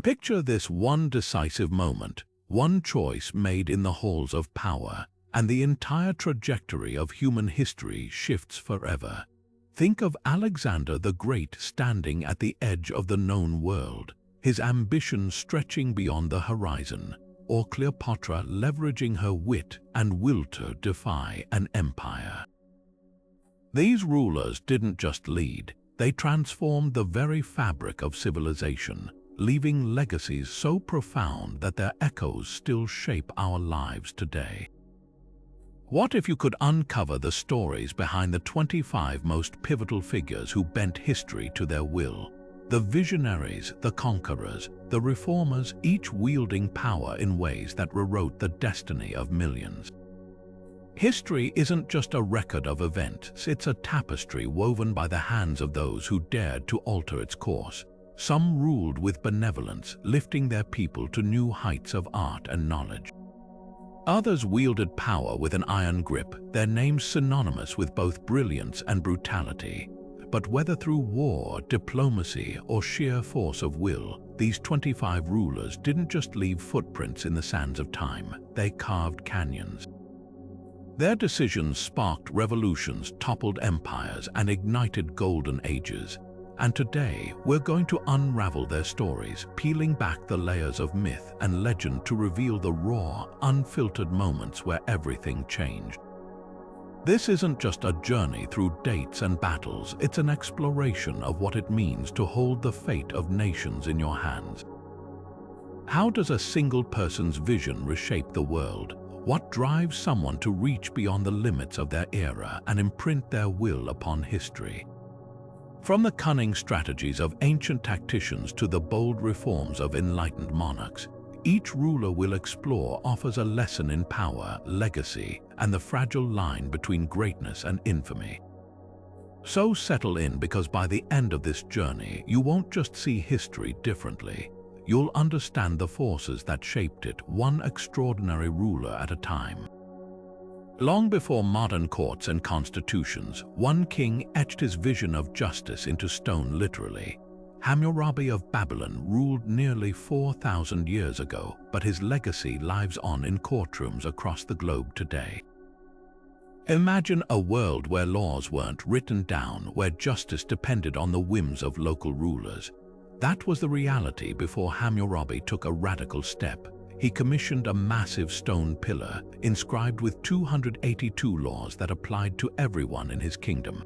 Picture this one decisive moment, one choice made in the halls of power, and the entire trajectory of human history shifts forever. Think of Alexander the Great standing at the edge of the known world, his ambition stretching beyond the horizon, or Cleopatra leveraging her wit and will to defy an empire. These rulers didn't just lead, they transformed the very fabric of civilization, leaving legacies so profound that their echoes still shape our lives today. What if you could uncover the stories behind the 25 most pivotal figures who bent history to their will? The visionaries, the conquerors, the reformers, each wielding power in ways that rewrote the destiny of millions. History isn't just a record of events, it's a tapestry woven by the hands of those who dared to alter its course. Some ruled with benevolence, lifting their people to new heights of art and knowledge. Others wielded power with an iron grip, their names synonymous with both brilliance and brutality. But whether through war, diplomacy, or sheer force of will, these 25 rulers didn't just leave footprints in the sands of time, they carved canyons. Their decisions sparked revolutions, toppled empires, and ignited golden ages. And today, we're going to unravel their stories, peeling back the layers of myth and legend to reveal the raw, unfiltered moments where everything changed. This isn't just a journey through dates and battles, it's an exploration of what it means to hold the fate of nations in your hands. How does a single person's vision reshape the world? What drives someone to reach beyond the limits of their era and imprint their will upon history? From the cunning strategies of ancient tacticians to the bold reforms of enlightened monarchs, each ruler we'll explore offers a lesson in power, legacy, and the fragile line between greatness and infamy. So settle in, because by the end of this journey, you won't just see history differently. You'll understand the forces that shaped it, one extraordinary ruler at a time. Long before modern courts and constitutions, one king etched his vision of justice into stone literally. Hammurabi of Babylon ruled nearly 4,000 years ago, but his legacy lives on in courtrooms across the globe today. Imagine a world where laws weren't written down, where justice depended on the whims of local rulers. That was the reality before Hammurabi took a radical step. He commissioned a massive stone pillar inscribed with 282 laws that applied to everyone in his kingdom.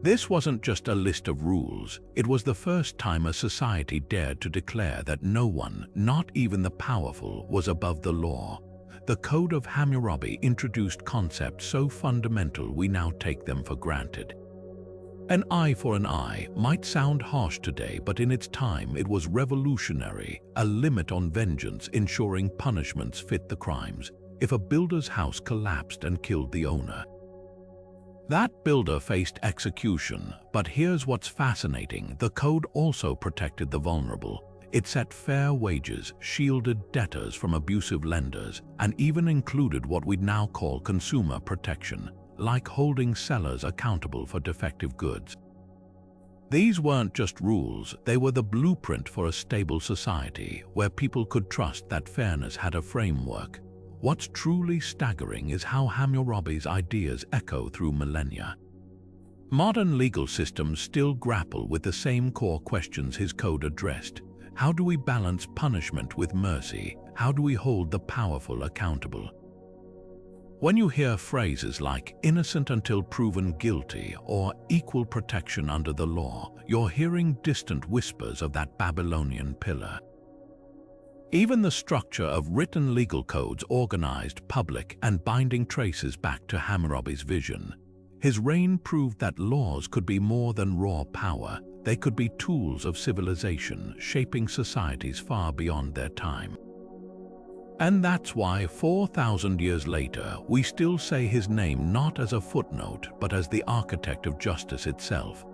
This wasn't just a list of rules, it was the first time a society dared to declare that no one, not even the powerful, was above the law. The Code of Hammurabi introduced concepts so fundamental we now take them for granted. An eye for an eye might sound harsh today, but in its time it was revolutionary, a limit on vengeance ensuring punishments fit the crimes. If a builder's house collapsed and killed the owner, that builder faced execution. But here's what's fascinating: the code also protected the vulnerable. It set fair wages, shielded debtors from abusive lenders, and even included what we'd now call consumer protection, like holding sellers accountable for defective goods. These weren't just rules, they were the blueprint for a stable society where people could trust that fairness had a framework. What's truly staggering is how Hammurabi's ideas echo through millennia. Modern legal systems still grapple with the same core questions his code addressed. How do we balance punishment with mercy? How do we hold the powerful accountable? When you hear phrases like innocent until proven guilty or equal protection under the law, you're hearing distant whispers of that Babylonian pillar. Even the structure of written legal codes, organized, public, and binding, traces back to Hammurabi's vision. His reign proved that laws could be more than raw power. They could be tools of civilization, shaping societies far beyond their time. And that's why 4,000 years later, we still say his name not as a footnote, but as the architect of justice itself.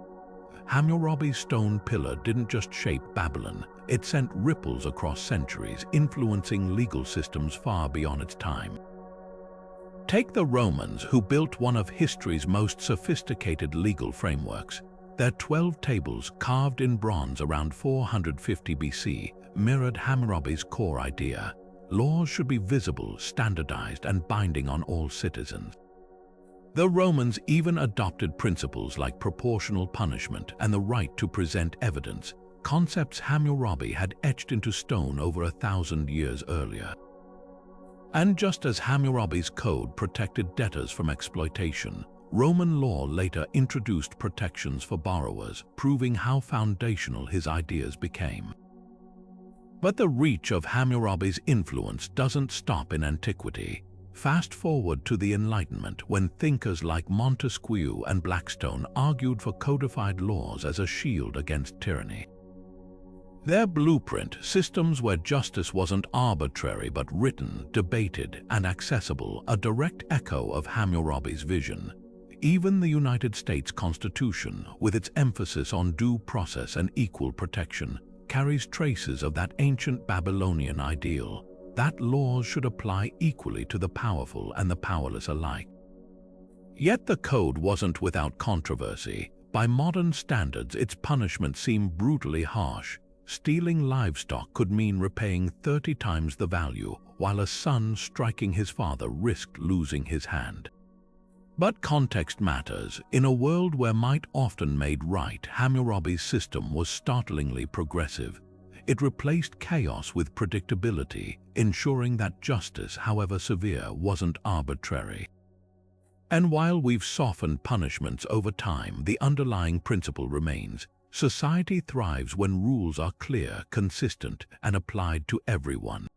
Hammurabi's stone pillar didn't just shape Babylon, it sent ripples across centuries, influencing legal systems far beyond its time. Take the Romans, who built one of history's most sophisticated legal frameworks. Their 12 tables, carved in bronze around 450 BC, mirrored Hammurabi's core idea. Laws should be visible, standardized, and binding on all citizens. The Romans even adopted principles like proportional punishment and the right to present evidence, concepts Hammurabi had etched into stone over 1,000 years earlier. And just as Hammurabi's code protected debtors from exploitation, Roman law later introduced protections for borrowers, proving how foundational his ideas became. But the reach of Hammurabi's influence doesn't stop in antiquity. Fast forward to the Enlightenment, when thinkers like Montesquieu and Blackstone argued for codified laws as a shield against tyranny. Their blueprint, systems where justice wasn't arbitrary but written, debated, and accessible, a direct echo of Hammurabi's vision. Even the United States Constitution, with its emphasis on due process and equal protection, carries traces of that ancient Babylonian ideal, that laws should apply equally to the powerful and the powerless alike. Yet the code wasn't without controversy. By modern standards, its punishment seemed brutally harsh. Stealing livestock could mean repaying 30 times the value, while a son striking his father risked losing his hand. But context matters. In a world where might often made right, Hammurabi's system was startlingly progressive. It replaced chaos with predictability, ensuring that justice, however severe, wasn't arbitrary. And while we've softened punishments over time, the underlying principle remains. Society thrives when rules are clear, consistent, and applied to everyone.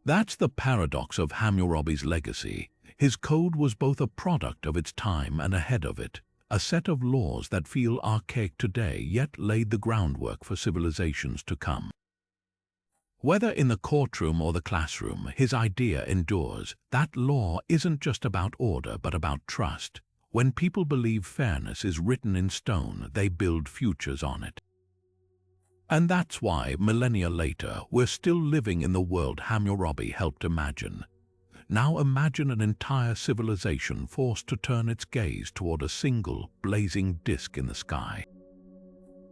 That's the paradox of Hammurabi's legacy. His code was both a product of its time and ahead of it, a set of laws that feel archaic today yet laid the groundwork for civilizations to come. Whether in the courtroom or the classroom, his idea endures. That law isn't just about order but about trust. When people believe fairness is written in stone, they build futures on it. And that's why, millennia later, we're still living in the world Hammurabi helped imagine. Now imagine an entire civilization forced to turn its gaze toward a single, blazing disk in the sky.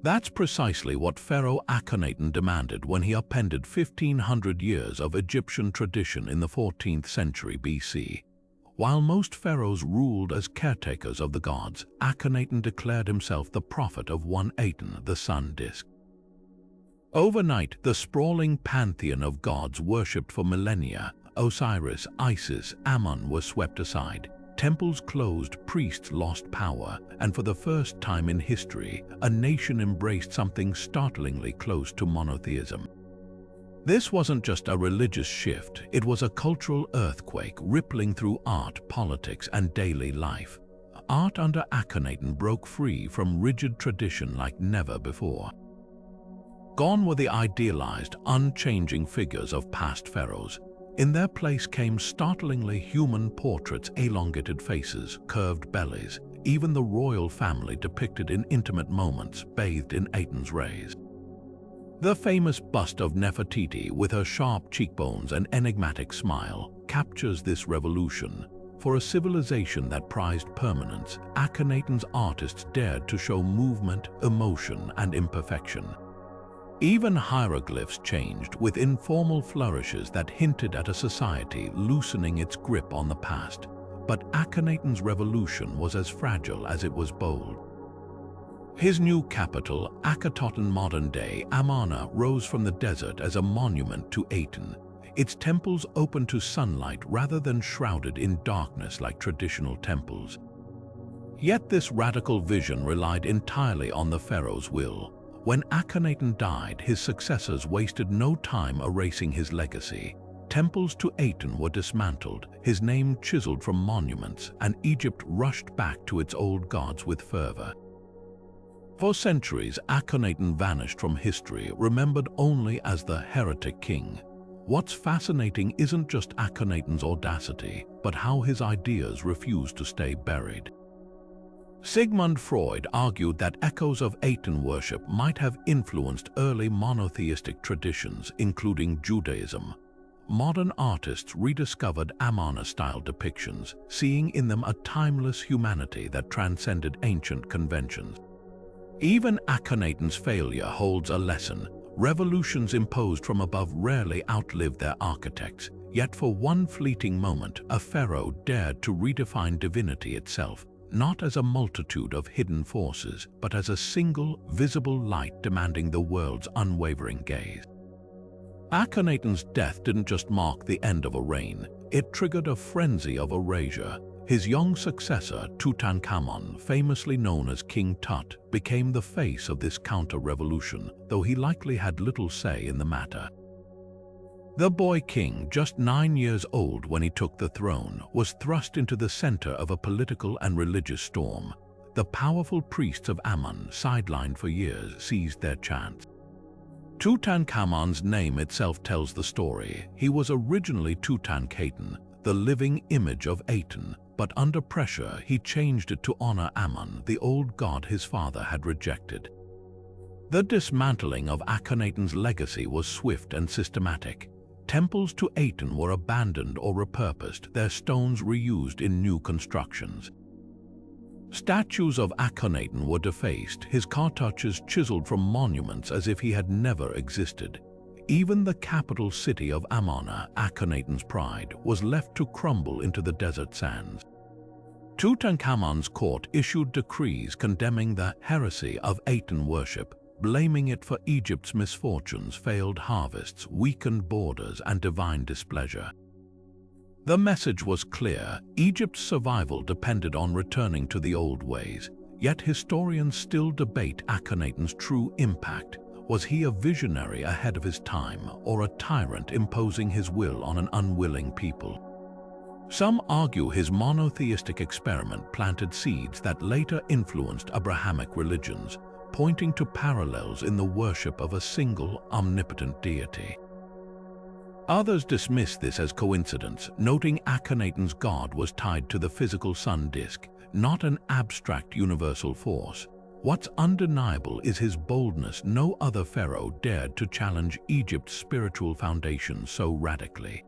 That's precisely what Pharaoh Akhenaten demanded when he appended 1,500 years of Egyptian tradition in the 14th century BC. While most pharaohs ruled as caretakers of the gods, Akhenaten declared himself the prophet of one Aten, the sun disk. Overnight, the sprawling pantheon of gods worshipped for millennia, Osiris, Isis, Ammon, were swept aside. Temples closed, priests lost power, and for the first time in history, a nation embraced something startlingly close to monotheism. This wasn't just a religious shift, it was a cultural earthquake rippling through art, politics, and daily life. Art under Akhenaten broke free from rigid tradition like never before. Gone were the idealized, unchanging figures of past pharaohs. In their place came startlingly human portraits, elongated faces, curved bellies, even the royal family depicted in intimate moments, bathed in Aten's rays. The famous bust of Nefertiti, with her sharp cheekbones and enigmatic smile, captures this revolution. For a civilization that prized permanence, Akhenaten's artists dared to show movement, emotion, and imperfection. Even hieroglyphs changed, with informal flourishes that hinted at a society loosening its grip on the past. But Akhenaten's revolution was as fragile as it was bold. His new capital, Akhenaten, modern-day Amarna, rose from the desert as a monument to Aten, its temples open to sunlight rather than shrouded in darkness like traditional temples. Yet this radical vision relied entirely on the pharaoh's will. When Akhenaten died, his successors wasted no time erasing his legacy. Temples to Aten were dismantled, his name chiseled from monuments, and Egypt rushed back to its old gods with fervor. For centuries, Akhenaten vanished from history, remembered only as the heretic king. What's fascinating isn't just Akhenaten's audacity, but how his ideas refused to stay buried. Sigmund Freud argued that echoes of Aten worship might have influenced early monotheistic traditions, including Judaism. Modern artists rediscovered Amarna-style depictions, seeing in them a timeless humanity that transcended ancient conventions. Even Akhenaten's failure holds a lesson. Revolutions imposed from above rarely outlive their architects, yet for one fleeting moment, a pharaoh dared to redefine divinity itself, not as a multitude of hidden forces, but as a single, visible light demanding the world's unwavering gaze. Akhenaten's death didn't just mark the end of a reign, it triggered a frenzy of erasure. His young successor, Tutankhamun, famously known as King Tut, became the face of this counter-revolution, though he likely had little say in the matter. The boy king, just 9 years old when he took the throne, was thrust into the center of a political and religious storm. The powerful priests of Amun, sidelined for years, seized their chance. Tutankhamun's name itself tells the story. He was originally Tutankhaten, the living image of Aten, but under pressure he changed it to honor Amun, the old god his father had rejected. The dismantling of Akhenaten's legacy was swift and systematic. Temples to Aten were abandoned or repurposed, their stones reused in new constructions. Statues of Akhenaten were defaced, his cartouches chiseled from monuments as if he had never existed. Even the capital city of Amarna, Akhenaten's pride, was left to crumble into the desert sands. Tutankhamun's court issued decrees condemning the heresy of Aten worship, blaming it for Egypt's misfortunes, failed harvests, weakened borders, and divine displeasure. The message was clear: Egypt's survival depended on returning to the old ways, yet historians still debate Akhenaten's true impact. Was he a visionary ahead of his time, or a tyrant imposing his will on an unwilling people? Some argue his monotheistic experiment planted seeds that later influenced Abrahamic religions, pointing to parallels in the worship of a single, omnipotent deity. Others dismiss this as coincidence, noting Akhenaten's god was tied to the physical sun disk, not an abstract universal force. What's undeniable is his boldness. No other pharaoh dared to challenge Egypt's spiritual foundation so radically.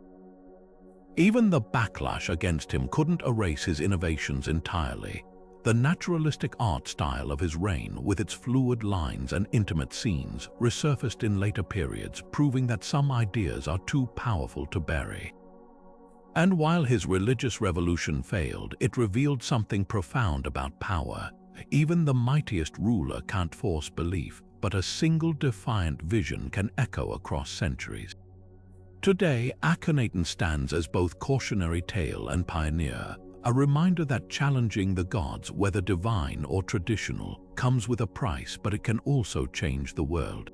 Even the backlash against him couldn't erase his innovations entirely. The naturalistic art style of his reign, with its fluid lines and intimate scenes, resurfaced in later periods, proving that some ideas are too powerful to bury. And while his religious revolution failed, it revealed something profound about power. Even the mightiest ruler can't force belief, but a single defiant vision can echo across centuries. Today, Akhenaten stands as both cautionary tale and pioneer, a reminder that challenging the gods, whether divine or traditional, comes with a price, but it can also change the world.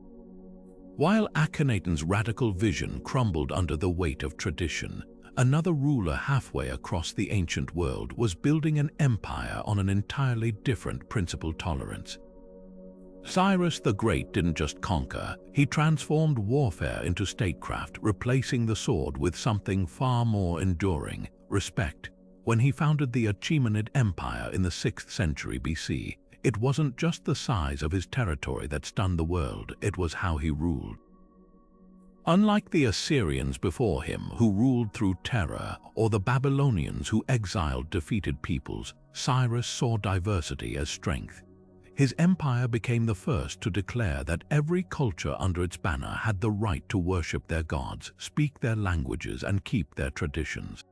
While Akhenaten's radical vision crumbled under the weight of tradition, another ruler halfway across the ancient world was building an empire on an entirely different principle: tolerance. Cyrus the Great didn't just conquer, he transformed warfare into statecraft, replacing the sword with something far more enduring: respect. When he founded the Achaemenid Empire in the 6th century BC, it wasn't just the size of his territory that stunned the world, it was how he ruled. Unlike the Assyrians before him, who ruled through terror, or the Babylonians who exiled defeated peoples, Cyrus saw diversity as strength. His empire became the first to declare that every culture under its banner had the right to worship their gods, speak their languages, and keep their traditions.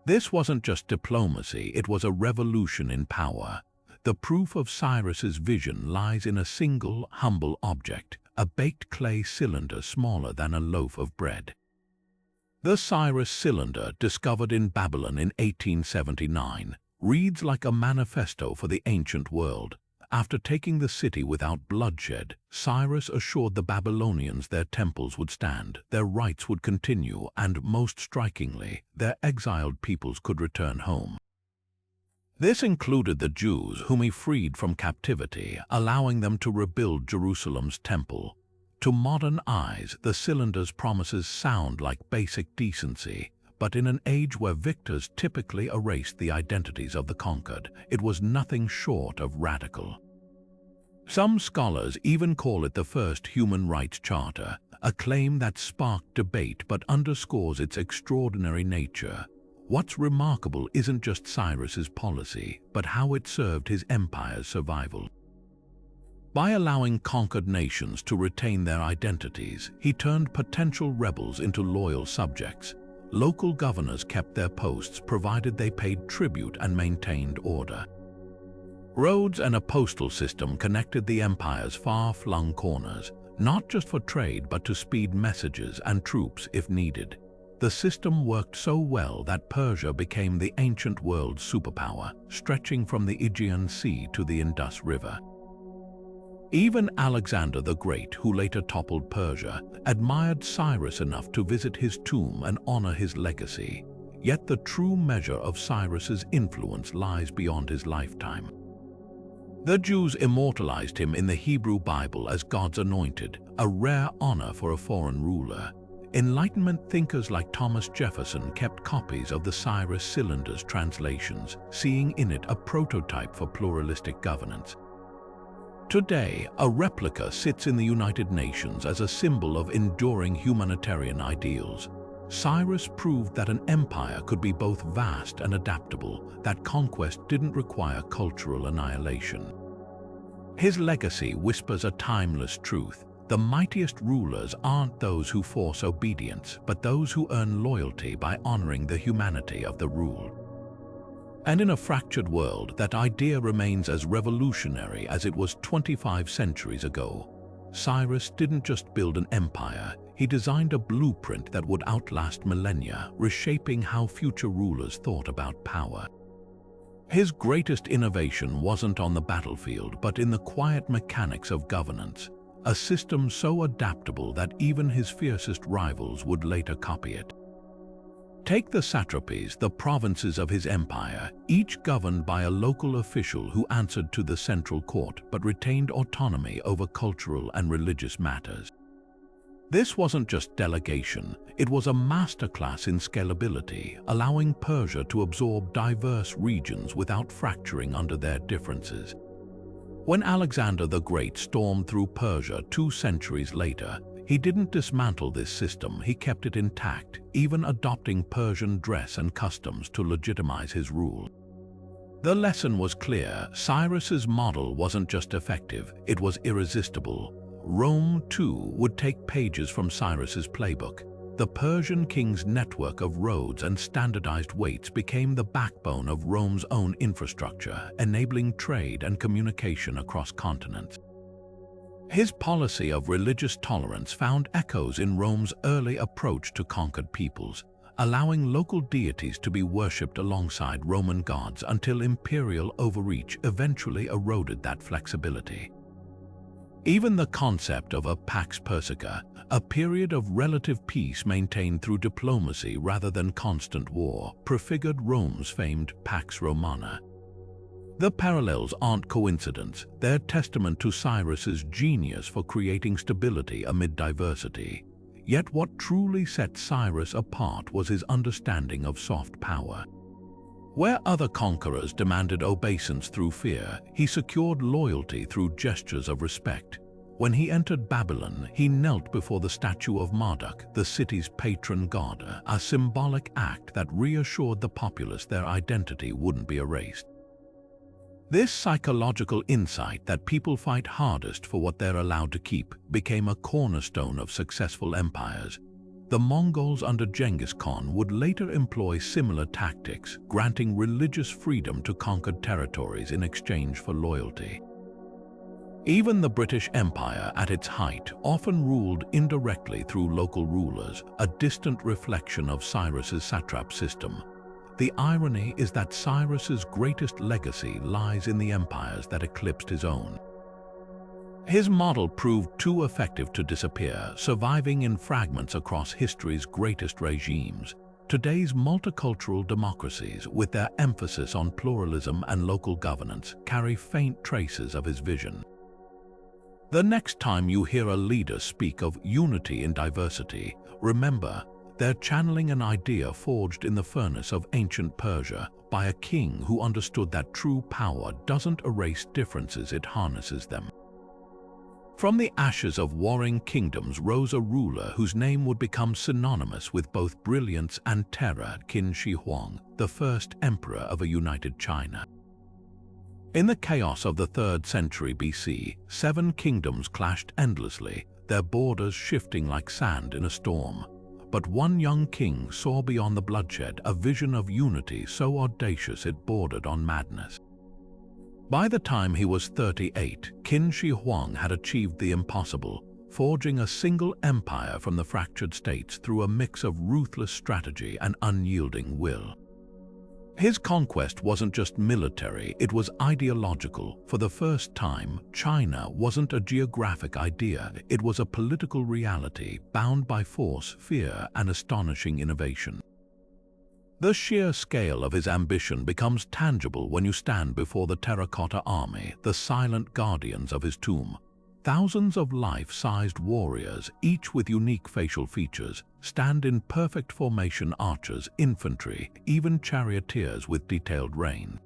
This wasn't just diplomacy, it was a revolution in power. The proof of Cyrus's vision lies in a single, humble object: a baked clay cylinder smaller than a loaf of bread. The Cyrus cylinder, discovered in Babylon in 1879, reads like a manifesto for the ancient world. After taking the city without bloodshed, Cyrus assured the Babylonians their temples would stand, their rights would continue, and, most strikingly, their exiled peoples could return home. This included the Jews, whom he freed from captivity, allowing them to rebuild Jerusalem's temple. To modern eyes, the cylinder's promises sound like basic decency, but in an age where victors typically erased the identities of the conquered, it was nothing short of radical. Some scholars even call it the first human rights charter, a claim that sparked debate but underscores its extraordinary nature. What's remarkable isn't just Cyrus's policy, but how it served his empire's survival. By allowing conquered nations to retain their identities, he turned potential rebels into loyal subjects. Local governors kept their posts provided they paid tribute and maintained order. Roads and a postal system connected the empire's far-flung corners, not just for trade but to speed messages and troops if needed. The system worked so well that Persia became the ancient world's superpower, stretching from the Aegean Sea to the Indus River. Even Alexander the Great, who later toppled Persia, admired Cyrus enough to visit his tomb and honor his legacy. Yet the true measure of Cyrus's influence lies beyond his lifetime. The Jews immortalized him in the Hebrew Bible as God's anointed, a rare honor for a foreign ruler. Enlightenment thinkers like Thomas Jefferson kept copies of the Cyrus Cylinder's translations, seeing in it a prototype for pluralistic governance. Today, a replica sits in the United Nations as a symbol of enduring humanitarian ideals. Cyrus proved that an empire could be both vast and adaptable, that conquest didn't require cultural annihilation. His legacy whispers a timeless truth. The mightiest rulers aren't those who force obedience, but those who earn loyalty by honoring the humanity of the ruled. And in a fractured world, that idea remains as revolutionary as it was 25 centuries ago. Cyrus didn't just build an empire, he designed a blueprint that would outlast millennia, reshaping how future rulers thought about power. His greatest innovation wasn't on the battlefield, but in the quiet mechanics of governance, a system so adaptable that even his fiercest rivals would later copy it. Take the satrapies, the provinces of his empire, each governed by a local official who answered to the central court but retained autonomy over cultural and religious matters. This wasn't just delegation, it was a masterclass in scalability, allowing Persia to absorb diverse regions without fracturing under their differences. When Alexander the Great stormed through Persia 2 centuries later, he didn't dismantle this system, he kept it intact, even adopting Persian dress and customs to legitimize his rule. The lesson was clear: Cyrus's model wasn't just effective, it was irresistible. Rome, too, would take pages from Cyrus's playbook. The Persian king's network of roads and standardized weights became the backbone of Rome's own infrastructure, enabling trade and communication across continents. His policy of religious tolerance found echoes in Rome's early approach to conquered peoples, allowing local deities to be worshipped alongside Roman gods until imperial overreach eventually eroded that flexibility. Even the concept of a pax persica, a period of relative peace maintained through diplomacy rather than constant war, prefigured Rome's famed Pax Romana. The parallels aren't coincidence, they're testament to Cyrus's genius for creating stability amid diversity. Yet what truly set Cyrus apart was his understanding of soft power. Where other conquerors demanded obeisance through fear, he secured loyalty through gestures of respect. When he entered Babylon, he knelt before the statue of Marduk, the city's patron god, a symbolic act that reassured the populace their identity wouldn't be erased. This psychological insight that people fight hardest for what they're allowed to keep became a cornerstone of successful empires. The Mongols under Genghis Khan would later employ similar tactics, granting religious freedom to conquered territories in exchange for loyalty. Even the British Empire at its height often ruled indirectly through local rulers, a distant reflection of Cyrus's satrap system. The irony is that Cyrus's greatest legacy lies in the empires that eclipsed his own. His model proved too effective to disappear, surviving in fragments across history's greatest regimes. Today's multicultural democracies, with their emphasis on pluralism and local governance, carry faint traces of his vision. The next time you hear a leader speak of unity in diversity, remember, they're channeling an idea forged in the furnace of ancient Persia by a king who understood that true power doesn't erase differences, it harnesses them. From the ashes of warring kingdoms rose a ruler whose name would become synonymous with both brilliance and terror: Qin Shi Huang, the first emperor of a united China. In the chaos of the 3rd century BC, 7 kingdoms clashed endlessly, their borders shifting like sand in a storm. But one young king saw beyond the bloodshed a vision of unity so audacious it bordered on madness. By the time he was 38, Qin Shi Huang had achieved the impossible, forging a single empire from the fractured states through a mix of ruthless strategy and unyielding will. His conquest wasn't just military, it was ideological. For the first time, China wasn't a geographic idea, it was a political reality bound by force, fear, and astonishing innovation. The sheer scale of his ambition becomes tangible when you stand before the terracotta army, the silent guardians of his tomb. Thousands of life-sized warriors, each with unique facial features, stand in perfect formation: archers, infantry, even charioteers with detailed reins.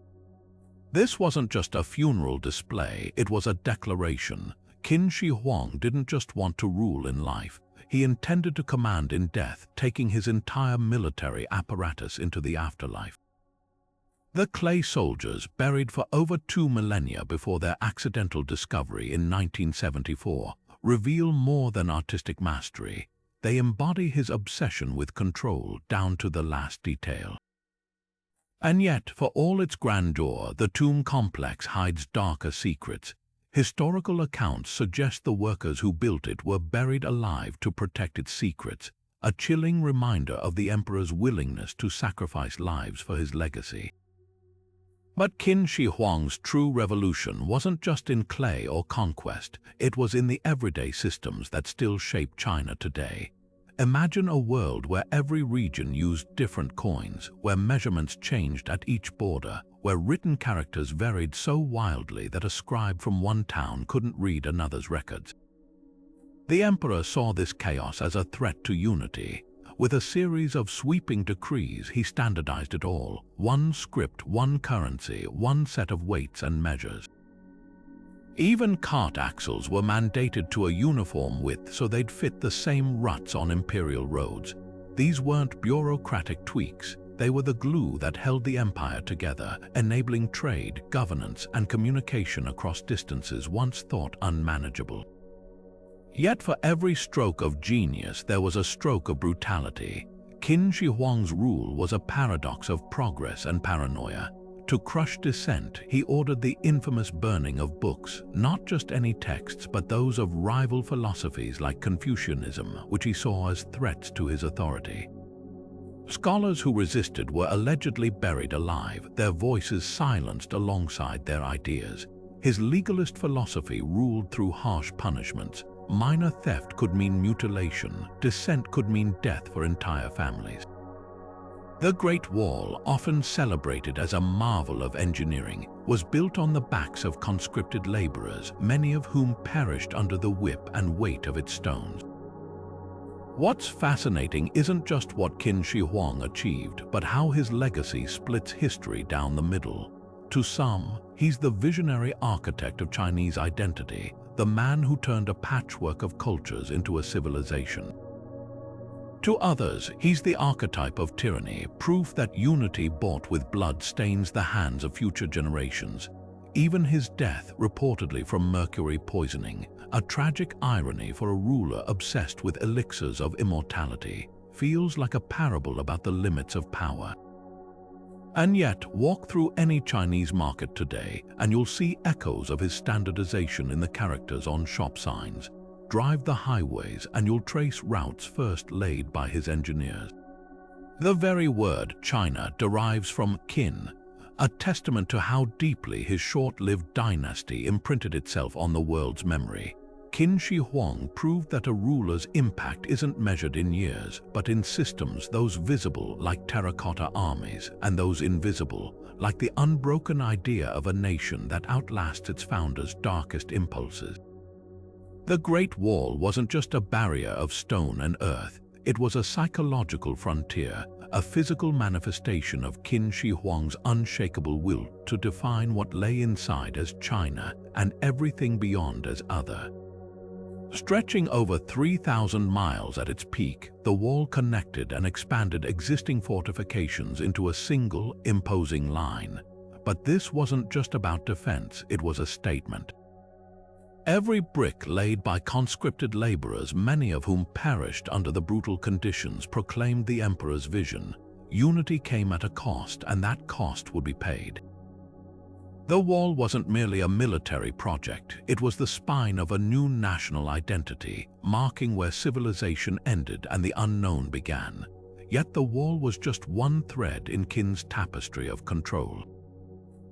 This wasn't just a funeral display, it was a declaration. Qin Shi Huang didn't just want to rule in life, he intended to command in death, taking his entire military apparatus into the afterlife. The clay soldiers, buried for over 2 millennia before their accidental discovery in 1974, reveal more than artistic mastery. They embody his obsession with control down to the last detail. And yet, for all its grandeur, the tomb complex hides darker secrets. Historical accounts suggest the workers who built it were buried alive to protect its secrets, a chilling reminder of the emperor's willingness to sacrifice lives for his legacy. But Qin Shi Huang's true revolution wasn't just in clay or conquest, it was in the everyday systems that still shape China today. Imagine a world where every region used different coins, where measurements changed at each border, where written characters varied so wildly that a scribe from one town couldn't read another's records. The emperor saw this chaos as a threat to unity. With a series of sweeping decrees, he standardized it all: one script, one currency, one set of weights and measures. Even cart axles were mandated to a uniform width so they'd fit the same ruts on imperial roads. These weren't bureaucratic tweaks, they were the glue that held the empire together, enabling trade, governance, and communication across distances once thought unmanageable. Yet for every stroke of genius there was a stroke of brutality. Qin Shi Huang's rule was a paradox of progress and paranoia. To crush dissent, he ordered the infamous burning of books, not just any texts, but those of rival philosophies like Confucianism, which he saw as threats to his authority. Scholars who resisted were allegedly buried alive, their voices silenced alongside their ideas. His legalist philosophy ruled through harsh punishments. Minor theft could mean mutilation, dissent could mean death for entire families. The Great Wall, often celebrated as a marvel of engineering, was built on the backs of conscripted laborers, many of whom perished under the whip and weight of its stones. What's fascinating isn't just what Qin Shi Huang achieved, but how his legacy splits history down the middle. To some, he's the visionary architect of Chinese identity, the man who turned a patchwork of cultures into a civilization. To others, he's the archetype of tyranny, proof that unity bought with blood stains the hands of future generations. Even his death, reportedly from mercury poisoning, a tragic irony for a ruler obsessed with elixirs of immortality, feels like a parable about the limits of power. And yet, walk through any Chinese market today and you'll see echoes of his standardization in the characters on shop signs. Drive the highways and you'll trace routes first laid by his engineers. The very word China derives from Qin, a testament to how deeply his short-lived dynasty imprinted itself on the world's memory. Qin Shi Huang proved that a ruler's impact isn't measured in years, but in systems, those visible like terracotta armies, and those invisible like the unbroken idea of a nation that outlasts its founders' darkest impulses. The Great Wall wasn't just a barrier of stone and earth, it was a psychological frontier, a physical manifestation of Qin Shi Huang's unshakable will to define what lay inside as China and everything beyond as other. Stretching over 3,000 miles at its peak, the wall connected and expanded existing fortifications into a single, imposing line. But this wasn't just about defense, it was a statement. Every brick laid by conscripted laborers, many of whom perished under the brutal conditions, proclaimed the emperor's vision. Unity came at a cost, and that cost would be paid. The wall wasn't merely a military project, it was the spine of a new national identity, marking where civilization ended and the unknown began. Yet the wall was just one thread in Qin's tapestry of control.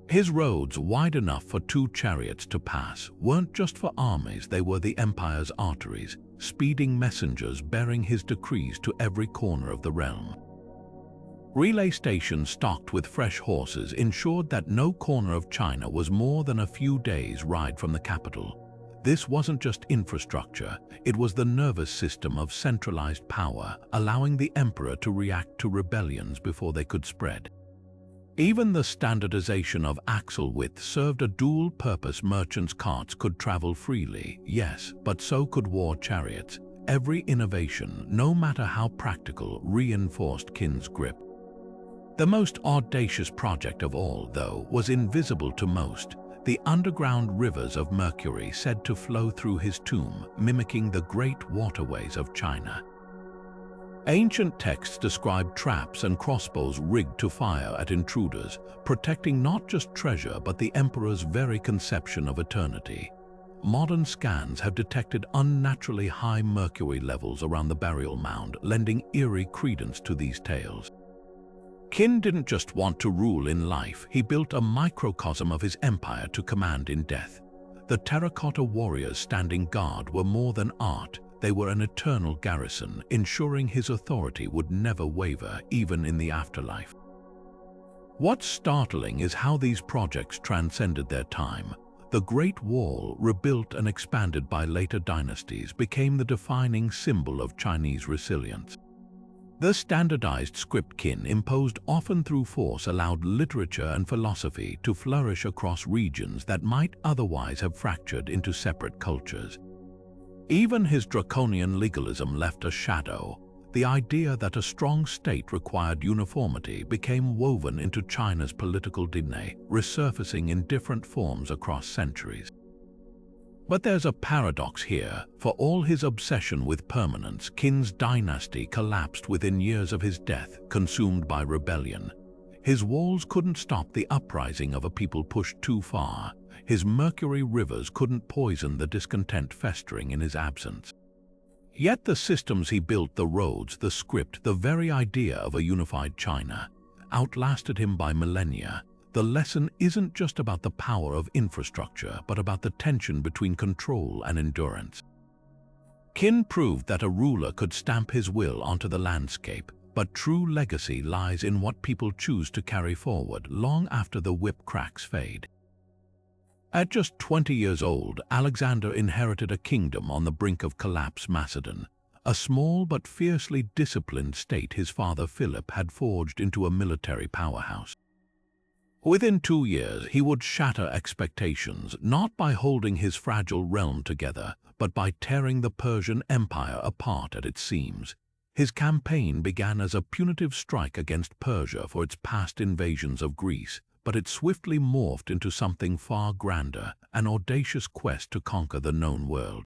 His roads, wide enough for 2 chariots to pass, weren't just for armies, they were the empire's arteries, speeding messengers bearing his decrees to every corner of the realm. Relay stations stocked with fresh horses ensured that no corner of China was more than a few days' ride from the capital. This wasn't just infrastructure, it was the nervous system of centralized power, allowing the emperor to react to rebellions before they could spread. Even the standardization of axle width served a dual purpose. Merchants' carts could travel freely, yes, but so could war chariots. Every innovation, no matter how practical, reinforced Qin's grip. The most audacious project of all, though, was invisible to most: the underground rivers of mercury said to flow through his tomb, mimicking the great waterways of China. Ancient texts describe traps and crossbows rigged to fire at intruders, protecting not just treasure but the emperor's very conception of eternity. Modern scans have detected unnaturally high mercury levels around the burial mound, lending eerie credence to these tales. Qin didn't just want to rule in life, he built a microcosm of his empire to command in death. The terracotta warriors standing guard were more than art, they were an eternal garrison, ensuring his authority would never waver, even in the afterlife. What's startling is how these projects transcended their time. The Great Wall, rebuilt and expanded by later dynasties, became the defining symbol of Chinese resilience. The standardized script Qin imposed, often through force, allowed literature and philosophy to flourish across regions that might otherwise have fractured into separate cultures. Even his draconian legalism left a shadow. The idea that a strong state required uniformity became woven into China's political DNA, resurfacing in different forms across centuries. But there's a paradox here. For all his obsession with permanence, Qin's dynasty collapsed within years of his death, consumed by rebellion. His walls couldn't stop the uprising of a people pushed too far. His mercury rivers couldn't poison the discontent festering in his absence. Yet the systems he built, the roads, the script, the very idea of a unified China, outlasted him by millennia. The lesson isn't just about the power of infrastructure, but about the tension between control and endurance. Qin proved that a ruler could stamp his will onto the landscape, but true legacy lies in what people choose to carry forward long after the whip cracks fade. At just 20 years old, Alexander inherited a kingdom on the brink of collapse: Macedon, a small but fiercely disciplined state his father Philip had forged into a military powerhouse. Within 2 years, he would shatter expectations, not by holding his fragile realm together, but by tearing the Persian Empire apart at its seams. His campaign began as a punitive strike against Persia for its past invasions of Greece, but it swiftly morphed into something far grander, an audacious quest to conquer the known world.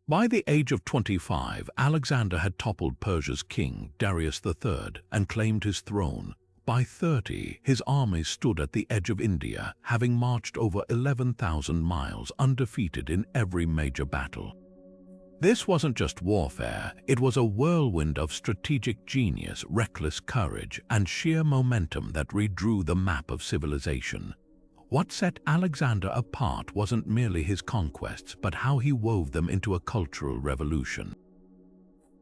By the age of 25, Alexander had toppled Persia's king, Darius III, and claimed his throne. By 30, his armies stood at the edge of India, having marched over 11,000 miles, undefeated in every major battle. This wasn't just warfare, it was a whirlwind of strategic genius, reckless courage, and sheer momentum that redrew the map of civilization. What set Alexander apart wasn't merely his conquests, but how he wove them into a cultural revolution.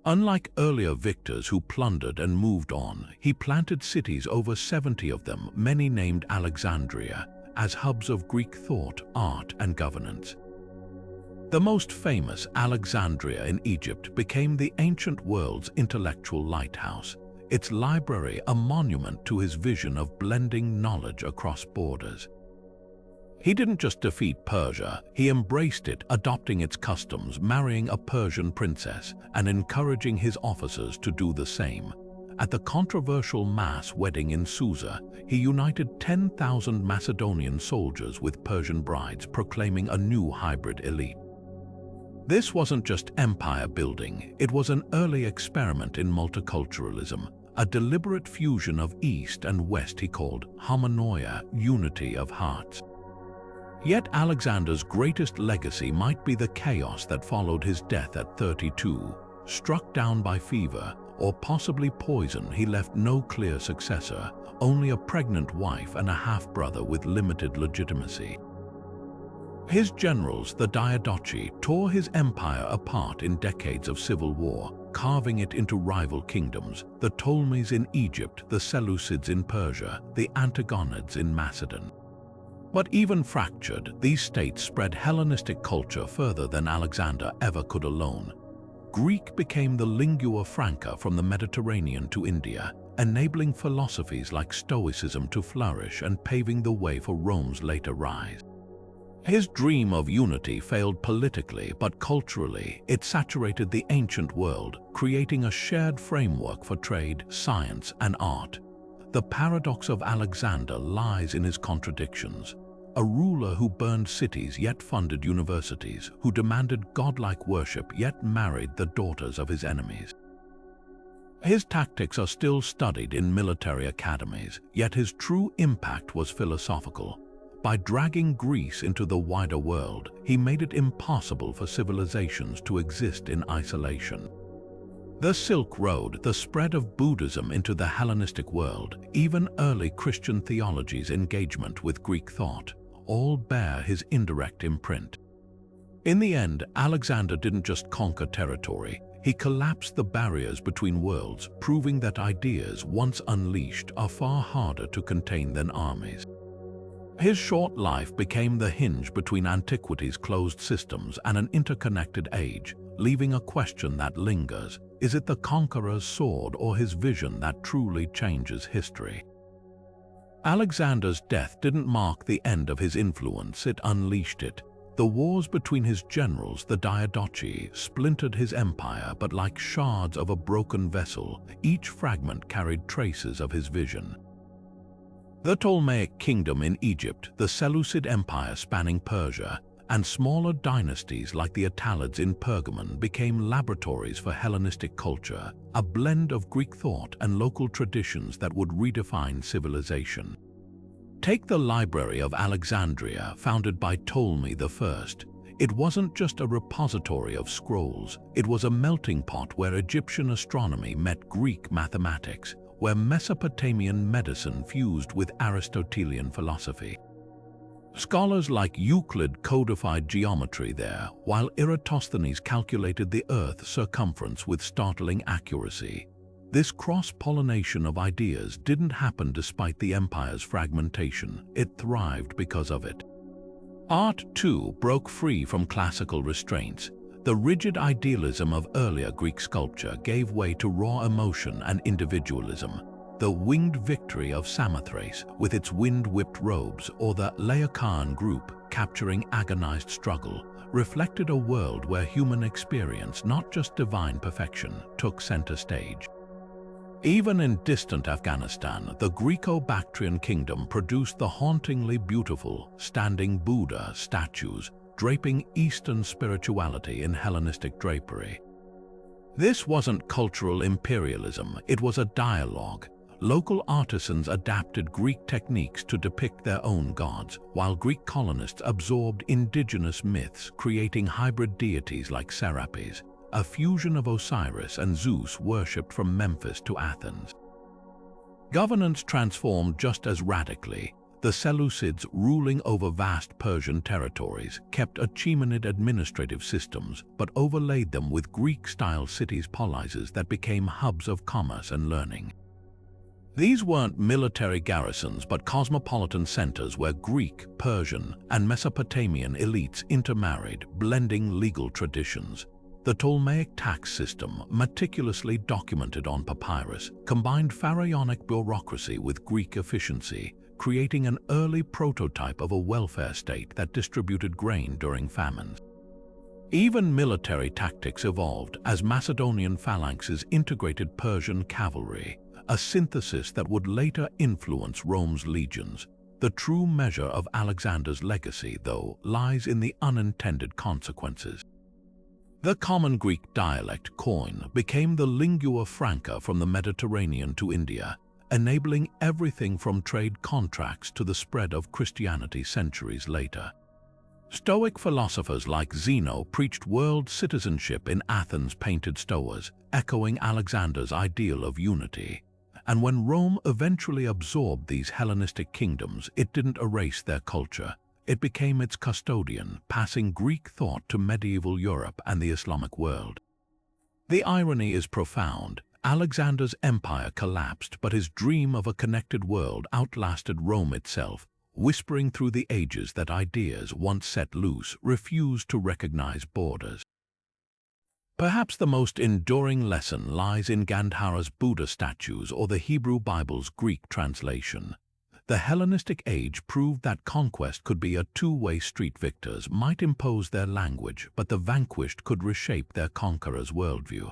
Unlike earlier victors who plundered and moved on, he planted cities, over 70 of them, many named Alexandria, as hubs of Greek thought, art, and governance. The most famous, Alexandria in Egypt, became the ancient world's intellectual lighthouse, its library a monument to his vision of blending knowledge across borders. He didn't just defeat Persia, he embraced it, adopting its customs, marrying a Persian princess, and encouraging his officers to do the same. At the controversial mass wedding in Susa, he united 10,000 Macedonian soldiers with Persian brides, proclaiming a new hybrid elite. This wasn't just empire building, it was an early experiment in multiculturalism, a deliberate fusion of East and West he called harmonia, unity of hearts. Yet Alexander's greatest legacy might be the chaos that followed his death at 32. Struck down by fever, or possibly poison, he left no clear successor, only a pregnant wife and a half-brother with limited legitimacy. His generals, the Diadochi, tore his empire apart in decades of civil war, carving it into rival kingdoms, the Ptolemies in Egypt, the Seleucids in Persia, the Antigonids in Macedon. But even fractured, these states spread Hellenistic culture further than Alexander ever could alone. Greek became the lingua franca from the Mediterranean to India, enabling philosophies like Stoicism to flourish and paving the way for Rome's later rise. His dream of unity failed politically, but culturally, it saturated the ancient world, creating a shared framework for trade, science, and art. The paradox of Alexander lies in his contradictions. A ruler who burned cities yet funded universities, who demanded godlike worship yet married the daughters of his enemies. His tactics are still studied in military academies, yet his true impact was philosophical. By dragging Greece into the wider world, he made it impossible for civilizations to exist in isolation. The Silk Road, the spread of Buddhism into the Hellenistic world, even early Christian theology's engagement with Greek thought, all bear his indirect imprint. In the end, Alexander didn't just conquer territory, he collapsed the barriers between worlds, proving that ideas, once unleashed, are far harder to contain than armies. His short life became the hinge between antiquity's closed systems and an interconnected age, leaving a question that lingers: is it the conqueror's sword or his vision that truly changes history? Alexander's death didn't mark the end of his influence, it unleashed it. The wars between his generals, the Diadochi, splintered his empire, but like shards of a broken vessel, each fragment carried traces of his vision. The Ptolemaic kingdom in Egypt, the Seleucid Empire spanning Persia, and smaller dynasties like the Attalids in Pergamon became laboratories for Hellenistic culture, a blend of Greek thought and local traditions that would redefine civilization. Take the Library of Alexandria, founded by Ptolemy I. It wasn't just a repository of scrolls, it was a melting pot where Egyptian astronomy met Greek mathematics, where Mesopotamian medicine fused with Aristotelian philosophy. Scholars like Euclid codified geometry there, while Eratosthenes calculated the Earth's circumference with startling accuracy. This cross-pollination of ideas didn't happen despite the empire's fragmentation, it thrived because of it. Art, too, broke free from classical restraints. The rigid idealism of earlier Greek sculpture gave way to raw emotion and individualism. The Winged Victory of Samothrace, with its wind-whipped robes, or the Laocoon group capturing agonized struggle, reflected a world where human experience, not just divine perfection, took center stage. Even in distant Afghanistan, the Greco-Bactrian kingdom produced the hauntingly beautiful standing Buddha statues, draping Eastern spirituality in Hellenistic drapery. This wasn't cultural imperialism, it was a dialogue. Local artisans adapted Greek techniques to depict their own gods, while Greek colonists absorbed indigenous myths, creating hybrid deities like Serapis, a fusion of Osiris and Zeus worshipped from Memphis to Athens. Governance transformed just as radically. The Seleucids, ruling over vast Persian territories, kept Achaemenid administrative systems but overlaid them with Greek-style cities-polises that became hubs of commerce and learning. These weren't military garrisons but cosmopolitan centers where Greek, Persian, and Mesopotamian elites intermarried, blending legal traditions. The Ptolemaic tax system, meticulously documented on papyrus, combined pharaonic bureaucracy with Greek efficiency, creating an early prototype of a welfare state that distributed grain during famines. Even military tactics evolved as Macedonian phalanxes integrated Persian cavalry, a synthesis that would later influence Rome's legions. The true measure of Alexander's legacy, though, lies in the unintended consequences. The common Greek dialect Koine became the lingua franca from the Mediterranean to India, enabling everything from trade contracts to the spread of Christianity centuries later. Stoic philosophers like Zeno preached world citizenship in Athens' painted stoas, echoing Alexander's ideal of unity. And when Rome eventually absorbed these Hellenistic kingdoms, it didn't erase their culture. It became its custodian, passing Greek thought to medieval Europe and the Islamic world. The irony is profound. Alexander's empire collapsed, but his dream of a connected world outlasted Rome itself, whispering through the ages that ideas, once set loose, refused to recognize borders. Perhaps the most enduring lesson lies in Gandhara's Buddha statues or the Hebrew Bible's Greek translation. The Hellenistic age proved that conquest could be a two-way street. Victors might impose their language, but the vanquished could reshape their conqueror's worldview.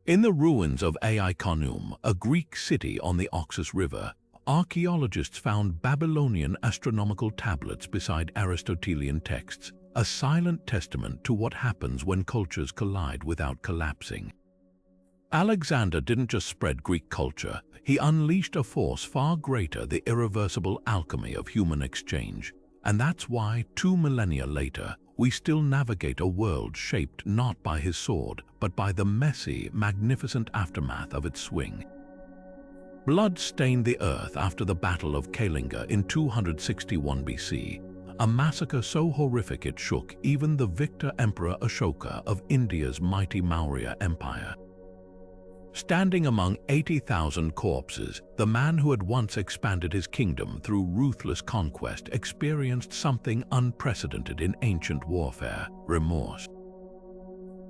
In the ruins of Ai Khanoum, a Greek city on the Oxus River, archaeologists found Babylonian astronomical tablets beside Aristotelian texts, a silent testament to what happens when cultures collide without collapsing. Alexander didn't just spread Greek culture, he unleashed a force far greater, the irreversible alchemy of human exchange. And that's why, 2 millennia later, we still navigate a world shaped not by his sword, but by the messy, magnificent aftermath of its swing. Blood stained the earth after the Battle of Kalinga in 261 BC, a massacre so horrific it shook even the victor Emperor Ashoka of India's mighty Maurya Empire. Standing among 80,000 corpses, the man who had once expanded his kingdom through ruthless conquest experienced something unprecedented in ancient warfare: remorse.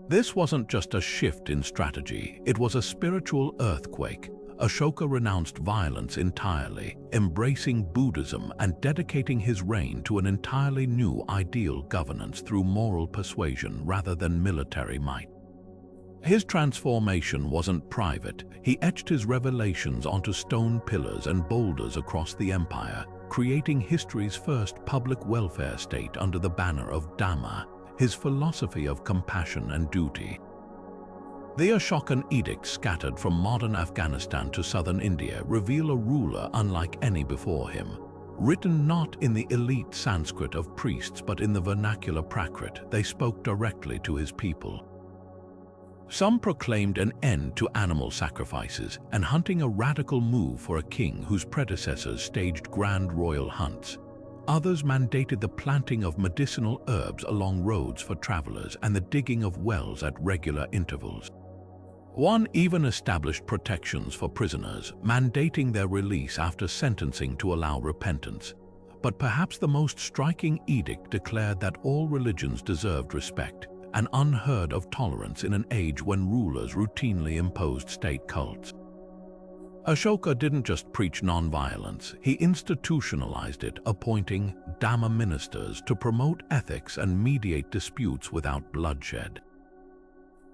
This wasn't just a shift in strategy, it was a spiritual earthquake. Ashoka renounced violence entirely, embracing Buddhism and dedicating his reign to an entirely new ideal governance through moral persuasion rather than military might. His transformation wasn't private. He etched his revelations onto stone pillars and boulders across the empire, creating history's first public welfare state under the banner of Dhamma, his philosophy of compassion and duty. The Ashokan edicts scattered from modern Afghanistan to southern India reveal a ruler unlike any before him. Written not in the elite Sanskrit of priests but in the vernacular Prakrit, they spoke directly to his people. Some proclaimed an end to animal sacrifices and hunting, a radical move for a king whose predecessors staged grand royal hunts. Others mandated the planting of medicinal herbs along roads for travelers and the digging of wells at regular intervals. One even established protections for prisoners, mandating their release after sentencing to allow repentance. But perhaps the most striking edict declared that all religions deserved respect, an unheard of tolerance in an age when rulers routinely imposed state cults. Ashoka didn't just preach nonviolence, he institutionalized it, appointing Dhamma ministers to promote ethics and mediate disputes without bloodshed.